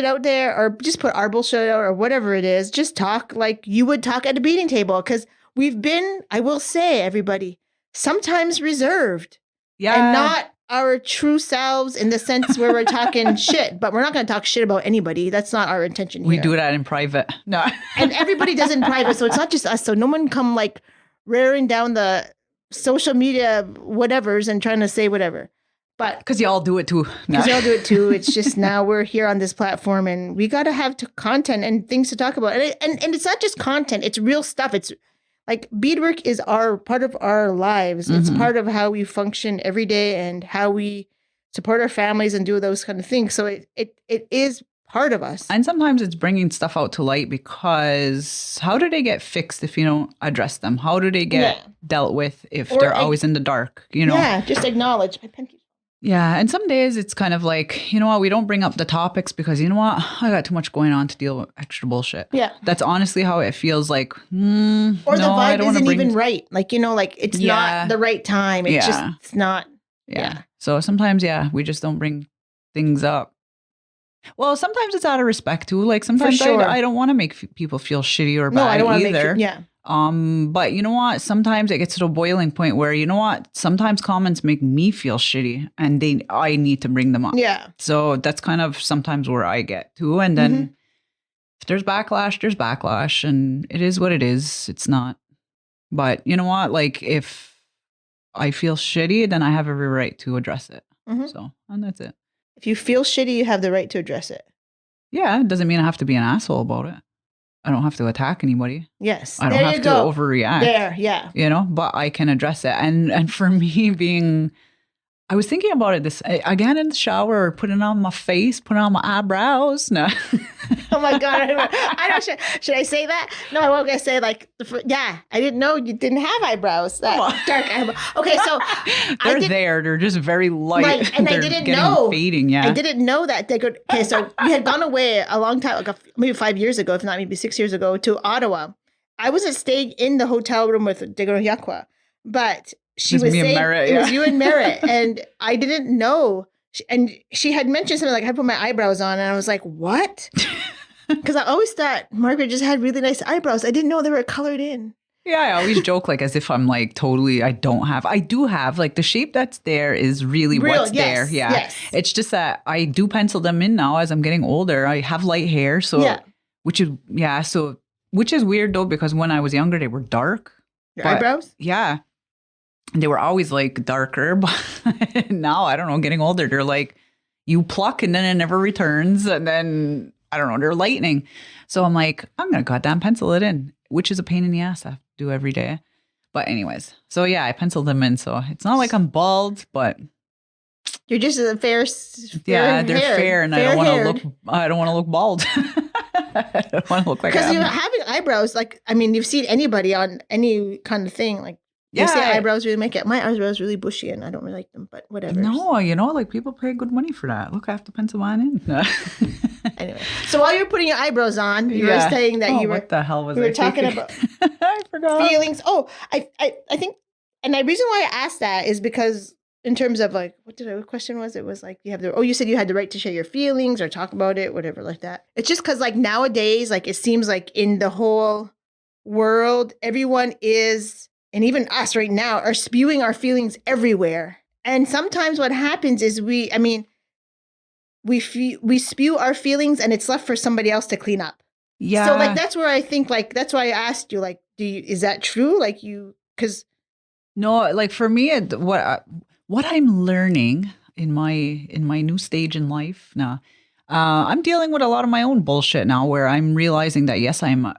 out there, or just put our bullshit out or whatever it is. Just talk like you would talk at a beading table. Because we've been, I will say, everybody, sometimes reserved. Yeah. And not our true selves in the sense where we're talking shit, but we're not going to talk shit about anybody. That's not our intention here. We do that in private. No. And everybody does it in private. So it's not just us. So no one come like rearing down the social media whatevers and trying to say whatever. But because y'all do it too. Because y'all do it too. It's just now we're here on this platform and we got to have content and things to talk about. And it's not just content. It's real stuff. It's like beadwork is part of our lives. It's part of how we function every day and how we support our families and do those kind of things. So it is part of us. And sometimes it's bringing stuff out to light because how do they get fixed if you don't address them? How do they get dealt with if they're always in the dark? You know? Yeah, just acknowledge. Yeah. And some days it's kind of like, you know what, we don't bring up the topics because you know what, I got too much going on to deal with extra bullshit. Yeah. That's honestly how it feels like. Or the vibe isn't even right. Like, you know, like it's not the right time. It's not. Yeah. So sometimes, we just don't bring things up. Well, sometimes it's out of respect too. Like sometimes I don't want to make people feel shitty or bad either. But you know what? Sometimes it gets to a boiling point where, you know what? Sometimes comments make me feel shitty and I need to bring them up. Yeah. So that's kind of sometimes where I get to. And then if there's backlash and it is what it is. It's not. But you know what? Like if I feel shitty, then I have every right to address it. So, and that's it. If you feel shitty, you have the right to address it. Yeah. It doesn't mean I have to be an asshole about it. I don't have to attack anybody. Yes. I don't have to overreact. There, yeah. You know, but I can address it. And for me I was thinking about it again in the shower, putting on my face, putting on my eyebrows. No. Oh my God. I don't, should I say that? No, I won't. I say like, I didn't know you didn't have eyebrows. That dark eyebrows. Okay, so they're just very light. Like, and I didn't know. Fading, yeah. I didn't know that they could. Okay, so we had gone away a long time, like maybe 5 years ago, if not maybe 6 years ago, to Ottawa. I wasn't staying in the hotel room with Degoro Yakwa, but she was saying it was you and Merritt, and I didn't know. And she had mentioned something like I put my eyebrows on, and I was like, "What?" Because I always thought Margaret just had really nice eyebrows. I didn't know they were colored in. Yeah, I always joke like as if I'm like totally. I do have like the shape that's there is really what's there. Yeah, yes. It's just that I do pencil them in now as I'm getting older. I have light hair, so which is weird though because when I was younger they were dark. Your eyebrows? Yeah. They were always like darker, but now I don't know, getting older, they're like you pluck and then it never returns. And then I don't know, they're lightening. So I'm like, I'm going to goddamn pencil it in, which is a pain in the ass I have to do every day. But anyways, so yeah, I penciled them in. So it's not like I'm bald, but you're just a fair they're fair and I don't want to look bald. I don't want to look like because you're having eyebrows. Like, I mean, you've seen anybody on any kind of thing. Like, you see eyebrows really make it. My eyebrows really bushy and I don't really like them, but whatever. No, like people pay good money for that. Look, I have to pencil mine in. Anyway, so while you were putting your eyebrows on, you were saying that you were. What the hell was we were talking about? I forgot. Feelings. Oh, I think, and the reason why I asked that is because in terms of like, what question was? It was like you said you had the right to share your feelings or talk about it, whatever like that. It's just because like nowadays, like it seems like in the whole world, everyone is, and even us right now, are spewing our feelings everywhere. And sometimes what happens is we spew our feelings and it's left for somebody else to clean up. Yeah. So like, that's where I think like, that's why I asked you, like, is that true? Like because. No, like for me, what I'm learning in my new stage in life now, I'm dealing with a lot of my own bullshit now where I'm realizing that, yes, I'm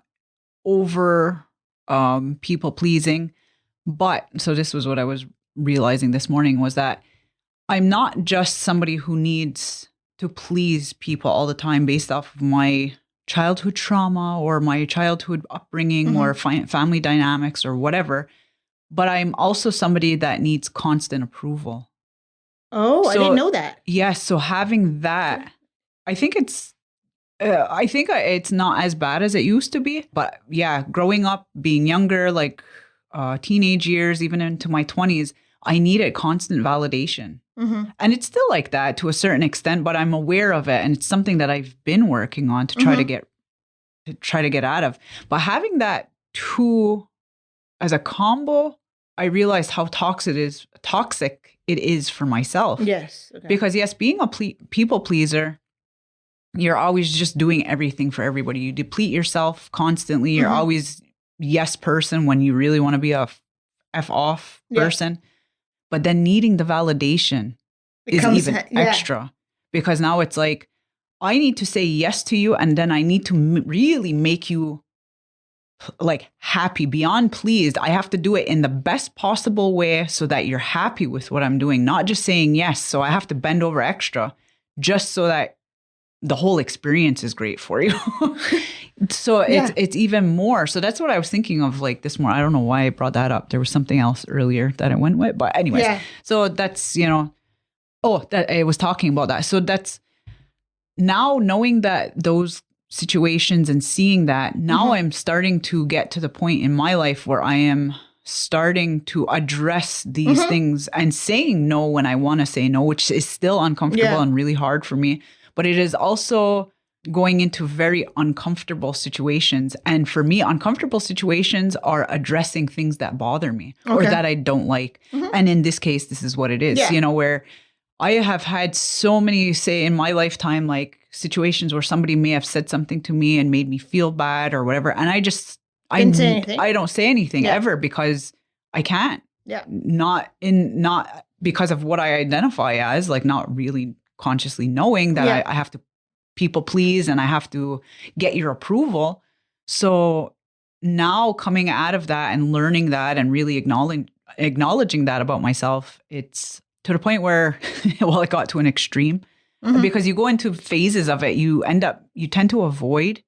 over people pleasing. But so this was what I was realizing this morning was that I'm not just somebody who needs to please people all the time based off of my childhood trauma or my childhood upbringing or family dynamics or whatever. But I'm also somebody that needs constant approval. Oh, I didn't know that. Yes. So having that, I think it's not as bad as it used to be. But yeah, growing up, being younger, like teenage years, even into my 20s, I needed constant validation. And it's still like that to a certain extent, but I'm aware of it. And it's something that I've been working on to try to get out of. But having that too as a combo, I realized how toxic it is for myself. Yes. Okay. Because yes, being a people pleaser, you're always just doing everything for everybody. You deplete yourself constantly. You're always yes person when you really want to be a F off person. But then needing the validation is even extra. Because now it's like, I need to say yes to you and then I need to really make you like happy, beyond pleased. I have to do it in the best possible way so that you're happy with what I'm doing, not just saying yes. So I have to bend over extra just so that the whole experience is great for you. So it's even more. So that's what I was thinking of like this morning. I don't know why I brought that up. There was something else earlier that I went with, but anyways. Yeah. So that's, that I was talking about that. So that's now knowing that those situations and seeing that now I'm starting to get to the point in my life where I am starting to address these things and saying no when I want to say no, which is still uncomfortable and really hard for me. But it is also going into very uncomfortable situations. And for me, uncomfortable situations are addressing things that bother me or that I don't like. And in this case, this is what it is, where I have had so many, say in my lifetime, like situations where somebody may have said something to me and made me feel bad or whatever. And I don't say anything ever because I can't. Yeah. Not because of what I identify as, like not really consciously knowing that I have to people please and I have to get your approval. So now coming out of that and learning that and really acknowledging that about myself, it's to the point where, well, it got to an extreme. Because you go into phases of it, you tend to avoid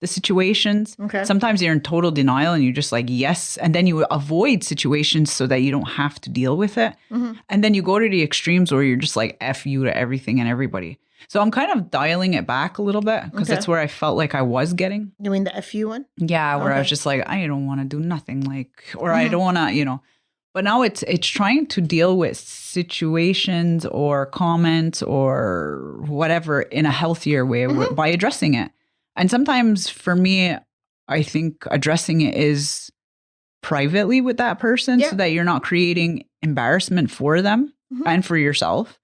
the situations. Okay. Sometimes you're in total denial and you're just like, yes. And then you avoid situations so that you don't have to deal with it. And then you go to the extremes where you're just like, F you to everything and everybody. So I'm kind of dialing it back a little bit because that's where I felt like I was getting. You mean the FU one? Yeah, where I was just like, I don't want to do nothing, like, or I don't want to, But now it's trying to deal with situations or comments or whatever in a healthier way by addressing it. And sometimes for me, I think addressing it is privately with that person so that you're not creating embarrassment for them and for yourself.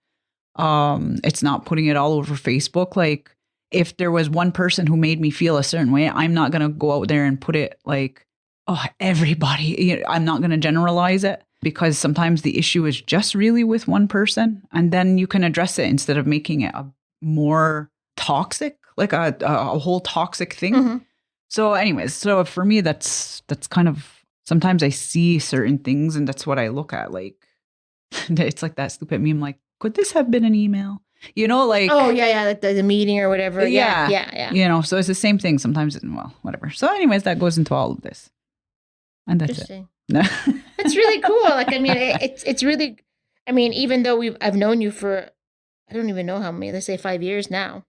It's not putting it all over Facebook. Like if there was one person who made me feel a certain way, I'm not going to go out there and put it like, oh, everybody, I'm not going to generalize it because sometimes the issue is just really with one person and then you can address it instead of making it a more toxic, like a whole toxic thing. So anyways, so for me, that's kind of, sometimes I see certain things and that's what I look at. Like, it's like that stupid meme, like, could this have been an email? Like. Oh, yeah, like the meeting or whatever. Yeah. So it's the same thing sometimes, well, whatever. So anyways, that goes into all of this. And that's it. It's really cool. Like, I mean, it's really, I mean, even though I've known you for, I don't even know how many, let's say 5 years now.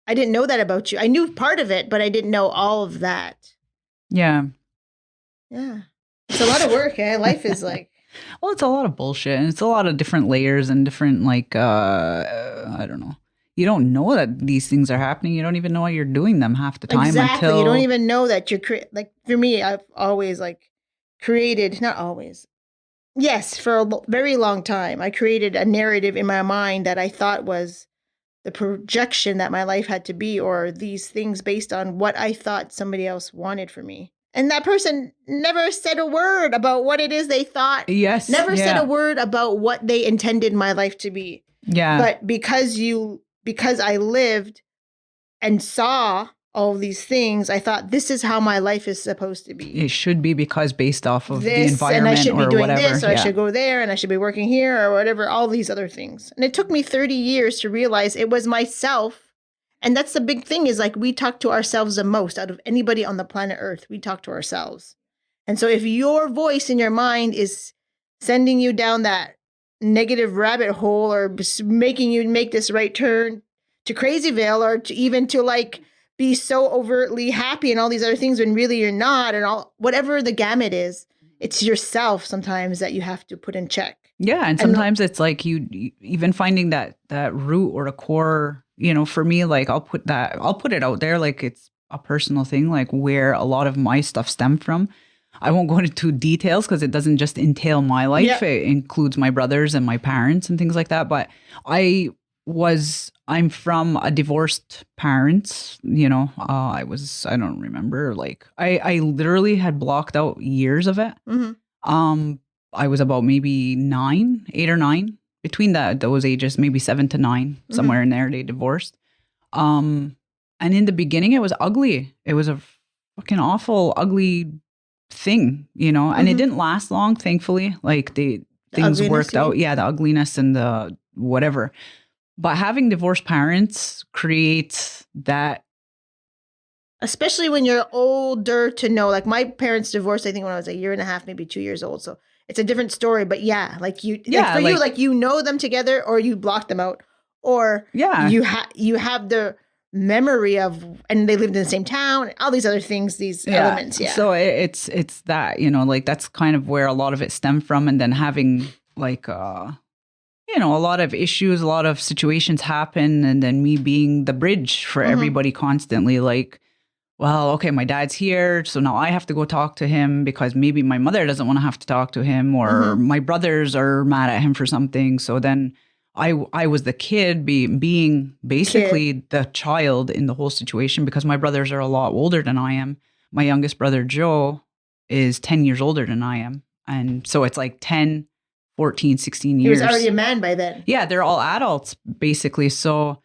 I didn't know that about you. I knew part of it, but I didn't know all of that. Yeah. Yeah. It's a lot of work, eh? Life is like. Well, it's a lot of bullshit and it's a lot of different layers and different, like, I don't know. You don't know that these things are happening. You don't even know why you're doing them half the time. Exactly. Until... You don't even know that you're like, for me, I've always like created, not always. Yes, for a very long time, I created a narrative in my mind that I thought was the projection that my life had to be, or these things based on what I thought somebody else wanted for me. And that person never said a word about what it is they thought. Yes. Never said a word about what they intended my life to be. Yeah. But because I lived and saw all of these things, I thought this is how my life is supposed to be. It should be because based off of this, the environment and I should be doing whatever. This, or I should go there, and I should be working here, or whatever, all these other things. And it took me 30 years to realize it was myself. And that's the big thing, is like we talk to ourselves the most out of anybody on the planet Earth. We talk to ourselves. And so if your voice in your mind is sending you down that negative rabbit hole, or making you make this right turn to Crazyville, or to like be so overtly happy and all these other things when really you're not, and all whatever the gamut is, it's yourself sometimes that you have to put in check. Yeah, and sometimes it's like you even finding that root or the core. For me, like I'll put it out there, like it's a personal thing, like where a lot of my stuff stemmed from. I won't go into details because it doesn't just entail my life. Yep. It includes my brothers and my parents and things like that. But I'm from a divorced parents, I don't remember, like I literally had blocked out years of it. I was about maybe 8 or 9, between those ages, maybe 7 to 9, somewhere in there, they divorced. And in the beginning, it was ugly. It was a fucking awful, ugly thing, and it didn't last long, thankfully. Like things worked out. Yeah, the ugliness and the whatever. But having divorced parents creates that. Especially when you're older to know, like my parents divorced, I think when I was a year and a half, maybe 2 years old. So it's a different story, but yeah, like you, like for you, like you know them together, or you block them out, or you have the memory of, and they lived in the same town, all these other things, these elements. Yeah. So it's that, like that's kind of where a lot of it stemmed from. And then having like, a lot of issues, a lot of situations happen. And then me being the bridge for everybody constantly, like, well, okay, my dad's here, so now I have to go talk to him because maybe my mother doesn't want to have to talk to him, or my brothers are mad at him for something. So then I was the kid being basically the child in the whole situation, because my brothers are a lot older than I am. My youngest brother, Joe, is 10 years older than I am. And so it's like 10, 14, 16 years. He was already a man by then. Yeah, they're all adults, basically. So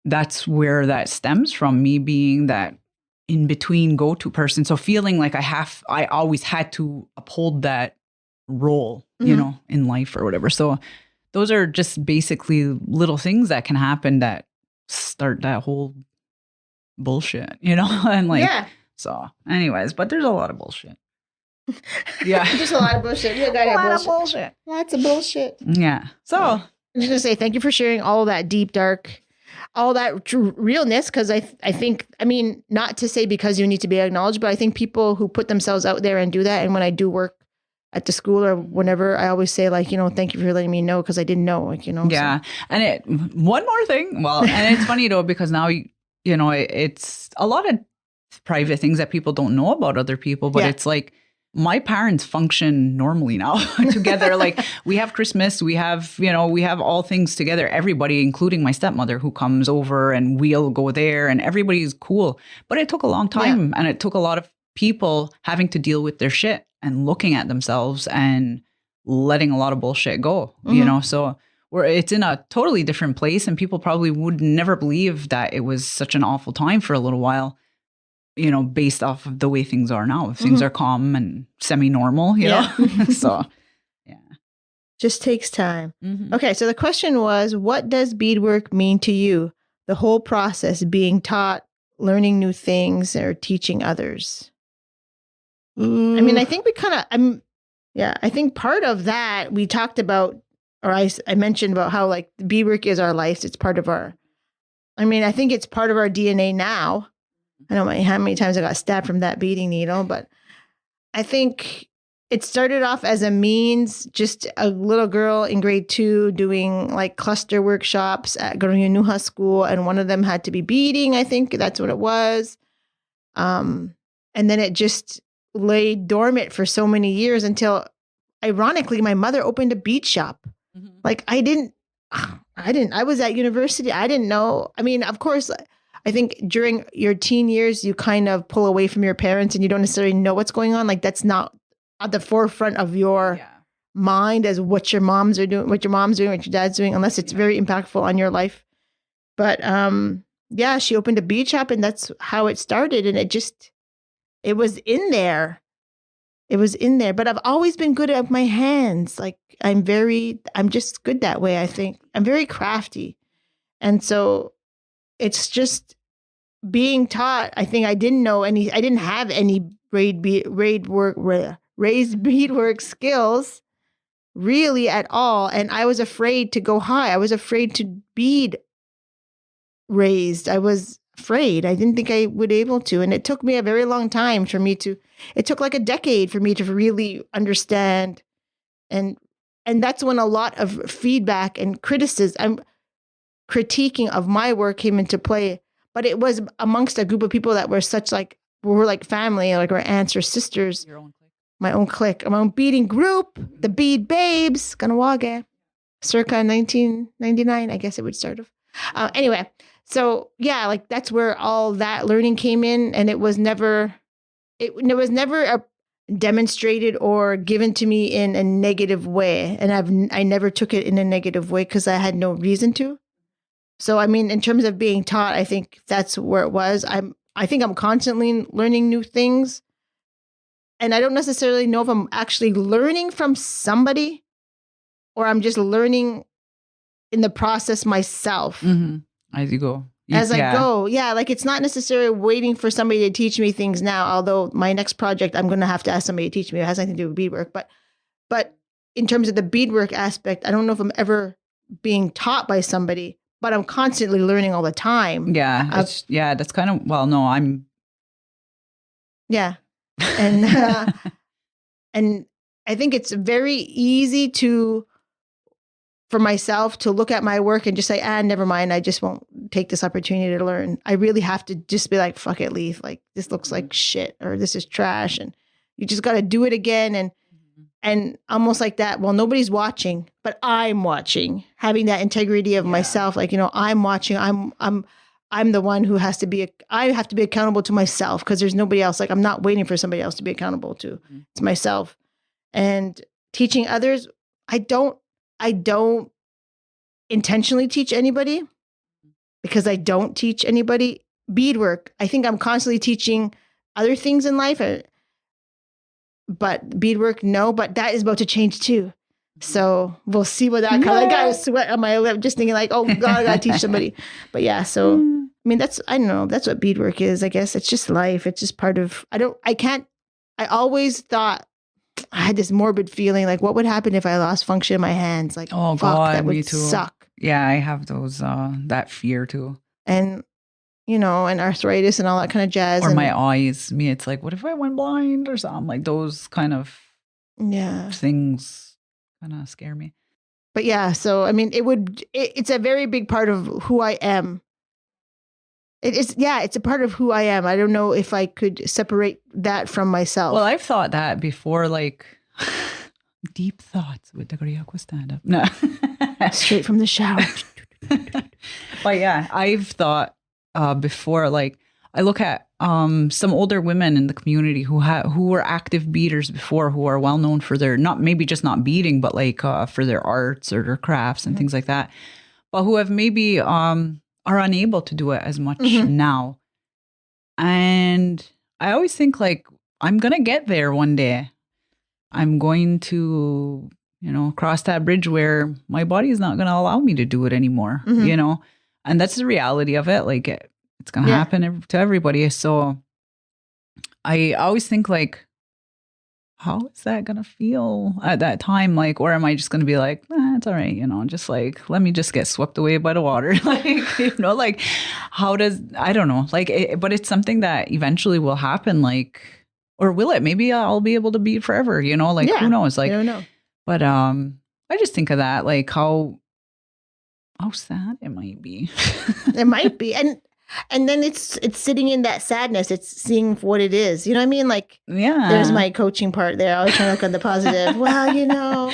that's where that stems from, me being that in between go-to person. So feeling like I always had to uphold that role, in life or whatever. So those are just basically little things that can happen that start that whole bullshit, and so anyways, but there's a lot of bullshit. Yeah. Just a lot of bullshit. You gotta have bullshit. Lots of bullshit. Yeah. So I'm just gonna say thank you for sharing all that deep, dark, all that realness. Because I think, not to say because you need to be acknowledged, but I think people who put themselves out there and do that. And when I do work at the school or whenever, I always say thank you for letting me know because I didn't know, Yeah. So. And one more thing. Well, and it's funny though, because now, it's a lot of private things that people don't know about other people, but it's like, my parents function normally now together. Like we have Christmas, we have all things together, everybody, including my stepmother who comes over and we'll go there and everybody's cool. But it took a long time and it took a lot of people having to deal with their shit and looking at themselves and letting a lot of bullshit go, so it's in a totally different place and people probably would never believe that it was such an awful time for a little while. Based off of the way things are now. If things are calm and semi-normal, you know? So, yeah. Just takes time. Mm-hmm. Okay, so the question was, what does beadwork mean to you? The whole process, being taught, learning new things, or teaching others? I think we kind of, I think part of that we talked about, or I mentioned about how like beadwork is our life. It's part of our, I think it's part of our DNA now. I don't know how many times I got stabbed from that beading needle, but I think it started off as a means, just a little girl in grade 2 doing like cluster workshops at Garunuha school. And one of them had to be beading. I think that's what it was. And then it just lay dormant for so many years until ironically, my mother opened a bead shop. Mm-hmm. Like I was at university. I didn't know. Of course, I think during your teen years, you kind of pull away from your parents and you don't necessarily know what's going on. Like that's not at the forefront of your mind as what your mom's doing, what your dad's doing, unless it's very impactful on your life. But she opened a bead shop and that's how it started. And it was in there. It was in there. But I've always been good at my hands. Like I'm just good that way, I think. I'm very crafty. And so it's just being taught. I think I didn't have any raised beadwork skills really at all. And I was afraid to go high. I was afraid to bead raised. I was afraid. I didn't think I would be able to. And it took me a very long time it took like a decade for me to really understand. And that's when a lot of feedback and critiquing of my work came into play, but it was amongst a group of people that were were like family, like our aunts or sisters. Your own clique. My own clique, my own beading group, the Bead Babes, Kanawage, circa 1999, I guess it would start off. Anyway, so like that's where all that learning came in, and it was never demonstrated or given to me in a negative way, and I never took it in a negative way because I had no reason to. So, in terms of being taught, I think that's where it was. I think I'm constantly learning new things. And I don't necessarily know if I'm actually learning from somebody or I'm just learning in the process myself. Mm-hmm. As you go. I go. Yeah. Like it's not necessarily waiting for somebody to teach me things now. Although my next project, I'm going to have to ask somebody to teach me. It has nothing to do with beadwork. But in terms of the beadwork aspect, I don't know if I'm ever being taught by somebody. But I'm constantly learning all the time. Yeah. That's kind of, no, I'm. Yeah. And, and I think it's very easy for myself to look at my work and just say, never mind. I just won't take this opportunity to learn. I really have to just be like, fuck it, Leaf. Like this looks like shit or this is trash. And you just got to do it again. And almost like that, well, nobody's watching, but I'm watching, having that integrity of myself. Like, I'm watching, I'm the one who has to be, I have to be accountable to myself because there's nobody else. Like, I'm not waiting for somebody else to be accountable to. Mm-hmm. It's myself. And teaching others, I don't intentionally teach anybody because I don't teach anybody beadwork. I think I'm constantly teaching other things in life. But beadwork, no, but that is about to change too. So we'll see what that color. I got a sweat on my lip just thinking like, oh God, I gotta teach somebody. But yeah, so I mean I don't know, that's what beadwork is. I guess it's just life. It's just part of, I always thought I had this morbid feeling like what would happen if I lost function in my hands? Like, oh fuck, God, that me would too. suck. Yeah, I have those, that fear too. And, and arthritis and all that kind of jazz. Or and my eyes, it's like, what if I went blind or something? Like those kind of things kind of scare me. But yeah, so I mean, it's a very big part of who I am. It is, it's a part of who I am. I don't know if I could separate that from myself. Well, I've thought that before, like deep thoughts with the Griako stand-up. No. Straight from the shower. But yeah, I've thought before, like I look at some older women in the community who were active beaders before, who are well known for their, not beading, but like for their arts or their crafts and things like that, but who have maybe are unable to do it as much now. And I always think like, I'm going to get there one day. I'm going to, cross that bridge where my body is not going to allow me to do it anymore, and that's the reality of it. Like it's going to happen to everybody. So I always think like, how is that going to feel at that time? Like, or am I just going to be like, it's all right, just like, let me just get swept away by the water. Like, like how does, I don't know, like, but it's something that eventually will happen. Like, or will it? Maybe I'll be able to bead forever, like who knows? Like, I don't know. But I just think of that, like how sad it might be. It might be. And then it's sitting in that sadness. It's seeing what it is. You know what I mean? Like, there's my coaching part there. I always try to look on the positive. Well,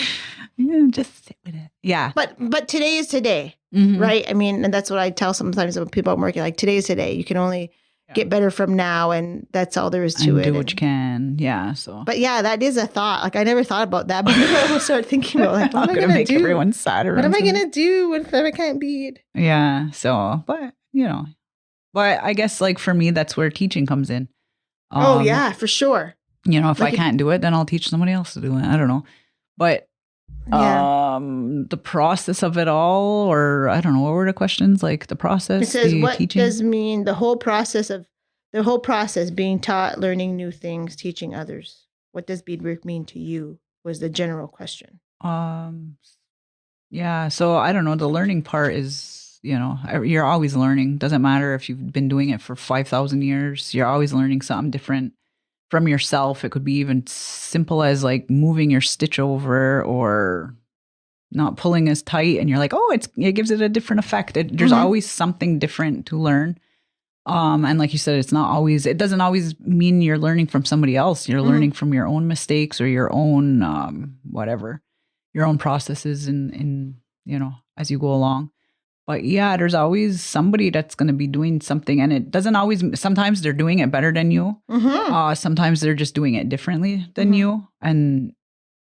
just sit with it. Yeah. But today is today, right? I mean, and that's what I tell sometimes when people I'm working, like today is today. You can only get better from now, and that's all there is to it. Do what you can. Yeah. So. But yeah, that is a thought. Like I never thought about that, but I will start thinking about like, what am I gonna make do? Everyone sad around. What am I gonna do if I can't bead? Yeah. So, but but I guess like for me, that's where teaching comes in. Oh yeah, for sure. If like I can't do it, then I'll teach somebody else to do it. I don't know. But the process of it all, or I don't know, what were the questions? Like the process. It says, what teaching? Does mean the whole process being taught, learning new things, teaching others. What does beadwork mean to you? Was the general question. Yeah. So I don't know. The learning part is, you're always learning. Doesn't matter if you've been doing it for 5,000 years. You're always learning something different from yourself. It could be even simple as like moving your stitch over or not pulling as tight, and you're like, oh, it gives it a different effect. There's always something different to learn. And like you said, it doesn't always mean you're learning from somebody else. You're learning from your own mistakes or your own your own processes in as you go along. But yeah, there's always somebody that's going to be doing something, and it doesn't always, sometimes they're doing it better than you. Sometimes they're just doing it differently than you. And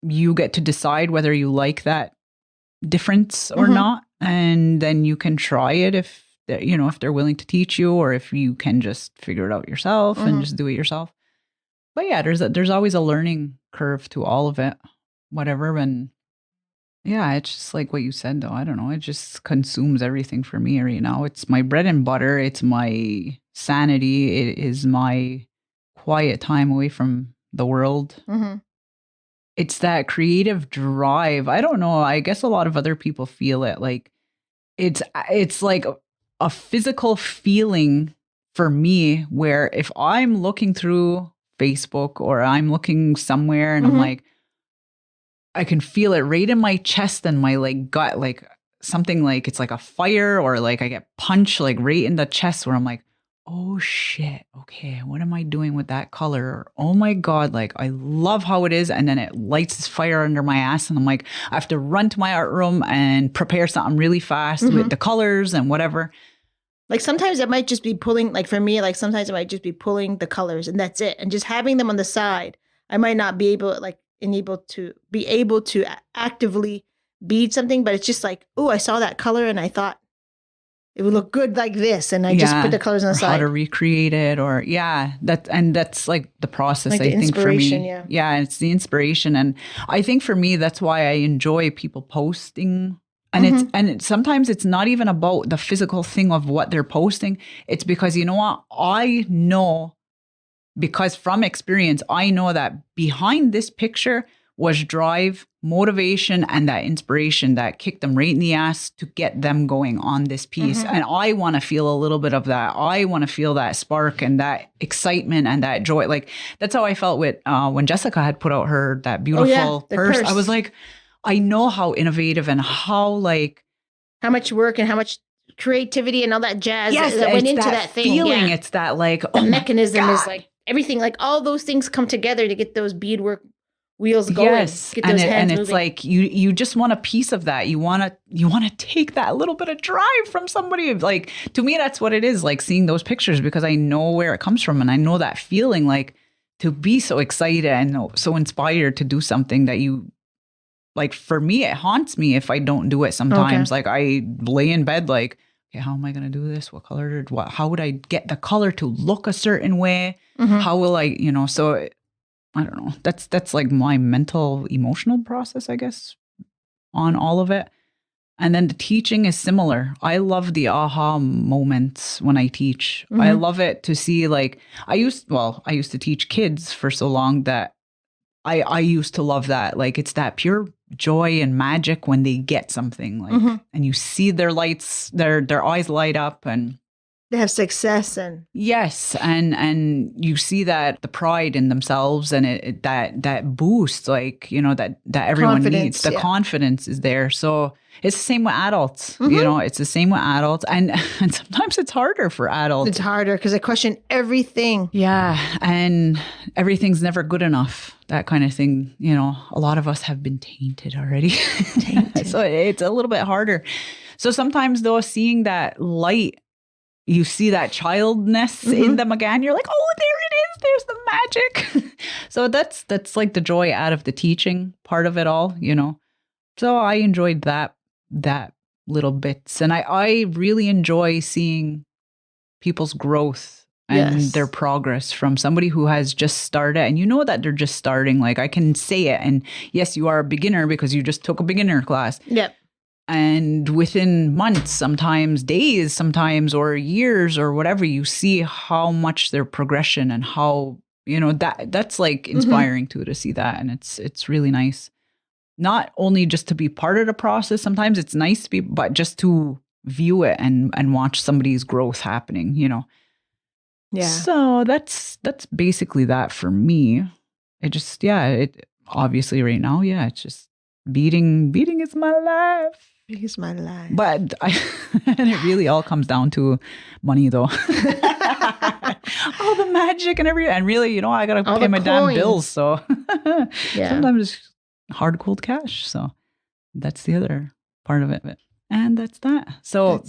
you get to decide whether you like that difference or not. And then you can try it if they're willing to teach you, or if you can just figure it out yourself and just do it yourself. But yeah, there's always a learning curve to all of it, whatever. And yeah, it's just like what you said, though. I don't know. It just consumes everything for me right now. It's my bread and butter. It's my sanity. It is my quiet time away from the world. It's that creative drive. I don't know. I guess a lot of other people feel it. Like it's like a physical feeling for me where if I'm looking through Facebook or I'm looking somewhere and I'm like, I can feel it right in my chest and my like gut, like something like it's like a fire, or like I get punched like right in the chest where I'm like, oh shit, okay, what am I doing with that color? Or, oh my God, like I love how it is. And then it lights this fire under my ass. And I'm like, I have to run to my art room and prepare something really fast with the colors and whatever. Like sometimes it might just be pulling, like for me, like sometimes it might just be pulling the colors and that's it. And just having them on the side, I might not be able to actively bead something, but it's just like, oh, I saw that color and I thought it would look good like this, and I just put the colors on the or side. how to recreate it, or that's like the process. Like I think for me, it's the inspiration, and I think for me that's why I enjoy people posting. And sometimes it's not even about the physical thing of what they're posting. It's because, you know what, I know, because from experience, I know that behind this picture was drive, motivation, and that inspiration that kicked them right in the ass to get them going on this piece. And I want to feel a little bit of that. I want to feel that spark and that excitement and that joy. Like that's how I felt with when Jessica had put out that beautiful purse. I was like, I know how innovative and how much work and how much creativity and all that jazz that went into that thing. Feeling, it's that like the mechanism is like everything, like all those things come together to get those beadwork wheels going. Yes, get those hands it's moving. like you just want a piece of that. You want to take that little bit of drive from somebody. Like to me, that's what it is. Like seeing those pictures, because I know where it comes from, and I know that feeling, like to be so excited and so inspired to do something that you. Like for me, it haunts me if I don't do it sometimes. Like I lay in bed like, okay, how am I going to do this? What color? How would I get the color to look a certain way? How will I, so I don't know. That's like my mental, emotional process, I guess, on all of it. And then the teaching is similar. I love the aha moments when I teach. I love it to see like, I used to teach kids for so long that I used to love that. Like it's that pure joy and magic when they get something like, and you see their lights, their eyes light up and they have success and yes. And you see that the pride in themselves and that boost, like, that everyone needs. The confidence is there. So it's the same with adults, it's the same with adults. And sometimes it's harder for adults. It's harder because I question everything. Yeah. And everything's never good enough. That kind of thing. A lot of us have been tainted already. So it's a little bit harder. So sometimes though, seeing that light, you see that childness in them again. You're like, oh, there it is. There's the magic. So that's like the joy out of the teaching part of it all, So I enjoyed that little bits. And I really enjoy seeing people's growth and their progress from somebody who has just started. And you know that they're just starting. Like I can say it. And yes, you are a beginner because you just took a beginner class. Yep. And within months, sometimes days, sometimes or years or whatever, you see how much their progression and how, that's like inspiring too, to see that. And it's really nice. Not only just to be part of the process, sometimes it's nice to be, but just to view it and watch somebody's growth happening, Yeah. So that's basically that for me. It just, it obviously right now, it's just beading is my life. It's my life. But and it really all comes down to money though. All the magic and really, I got to pay my damn bills. So sometimes it's hard, cold cash. So that's the other part of it. And that's that. So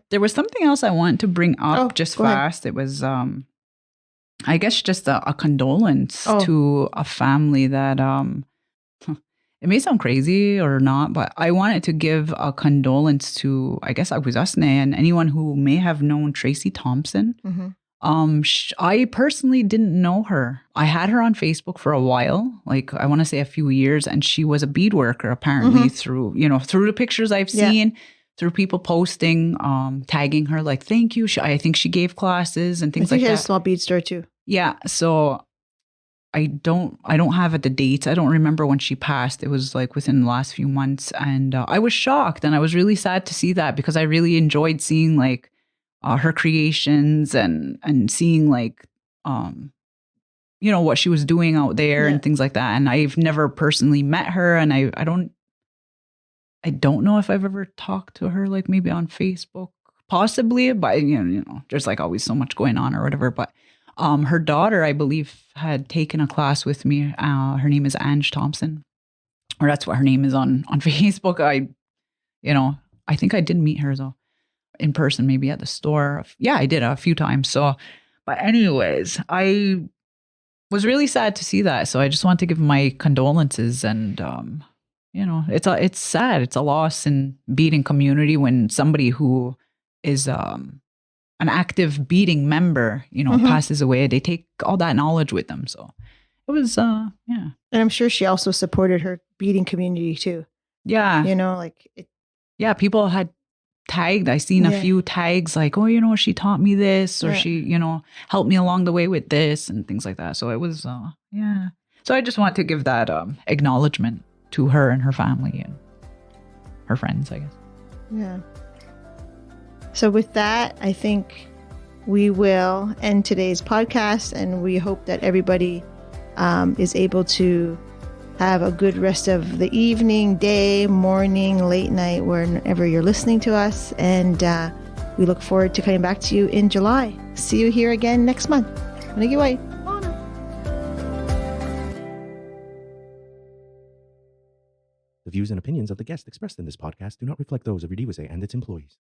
there was something else I want to bring up just fast. It was, I guess, just a condolence to a family that, it may sound crazy or not, but I wanted to give a condolence to, I guess, Agwizasne and anyone who may have known Tracy Thompson. I personally didn't know her. I had her on Facebook for a while, like I want to say a few years, and she was a beadworker apparently through the pictures I've seen, through people posting, tagging her like, thank you. I think she gave classes and things like that. She had a small bead store too. Yeah. So I don't have the dates. I don't remember when she passed. It was like within the last few months. And I was shocked and I was really sad to see that because I really enjoyed seeing like her creations and seeing like, what she was doing out there and things like that. And I've never personally met her and I don't know if I've ever talked to her, like maybe on Facebook, possibly, but there's like always so much going on or whatever. But her daughter, I believe, had taken a class with me. Her name is Ange Thompson, or that's what her name is on Facebook. I think I did meet her though in person, maybe at the store. Yeah, I did a few times. So, but anyways, I was really sad to see that. So I just want to give my condolences and, it's sad. It's a loss in beading community when somebody who is an active beading member, passes away, they take all that knowledge with them. So it was, yeah. And I'm sure she also supported her beading community too. Yeah. Yeah, people had tagged. I seen a few tags like, oh, she taught me this, or she, helped me along the way with this and things like that. So it was, yeah. So I just want to give that acknowledgement to her and her family and her friends, I guess. Yeah. So with that, I think we will end today's podcast, and we hope that everybody is able to have a good rest of the evening, day, morning, late night, whenever you're listening to us. And we look forward to coming back to you in July. See you here again next month. Manigiwai. The views and opinions of the guests expressed in this podcast do not reflect those of Redeewase and its employees.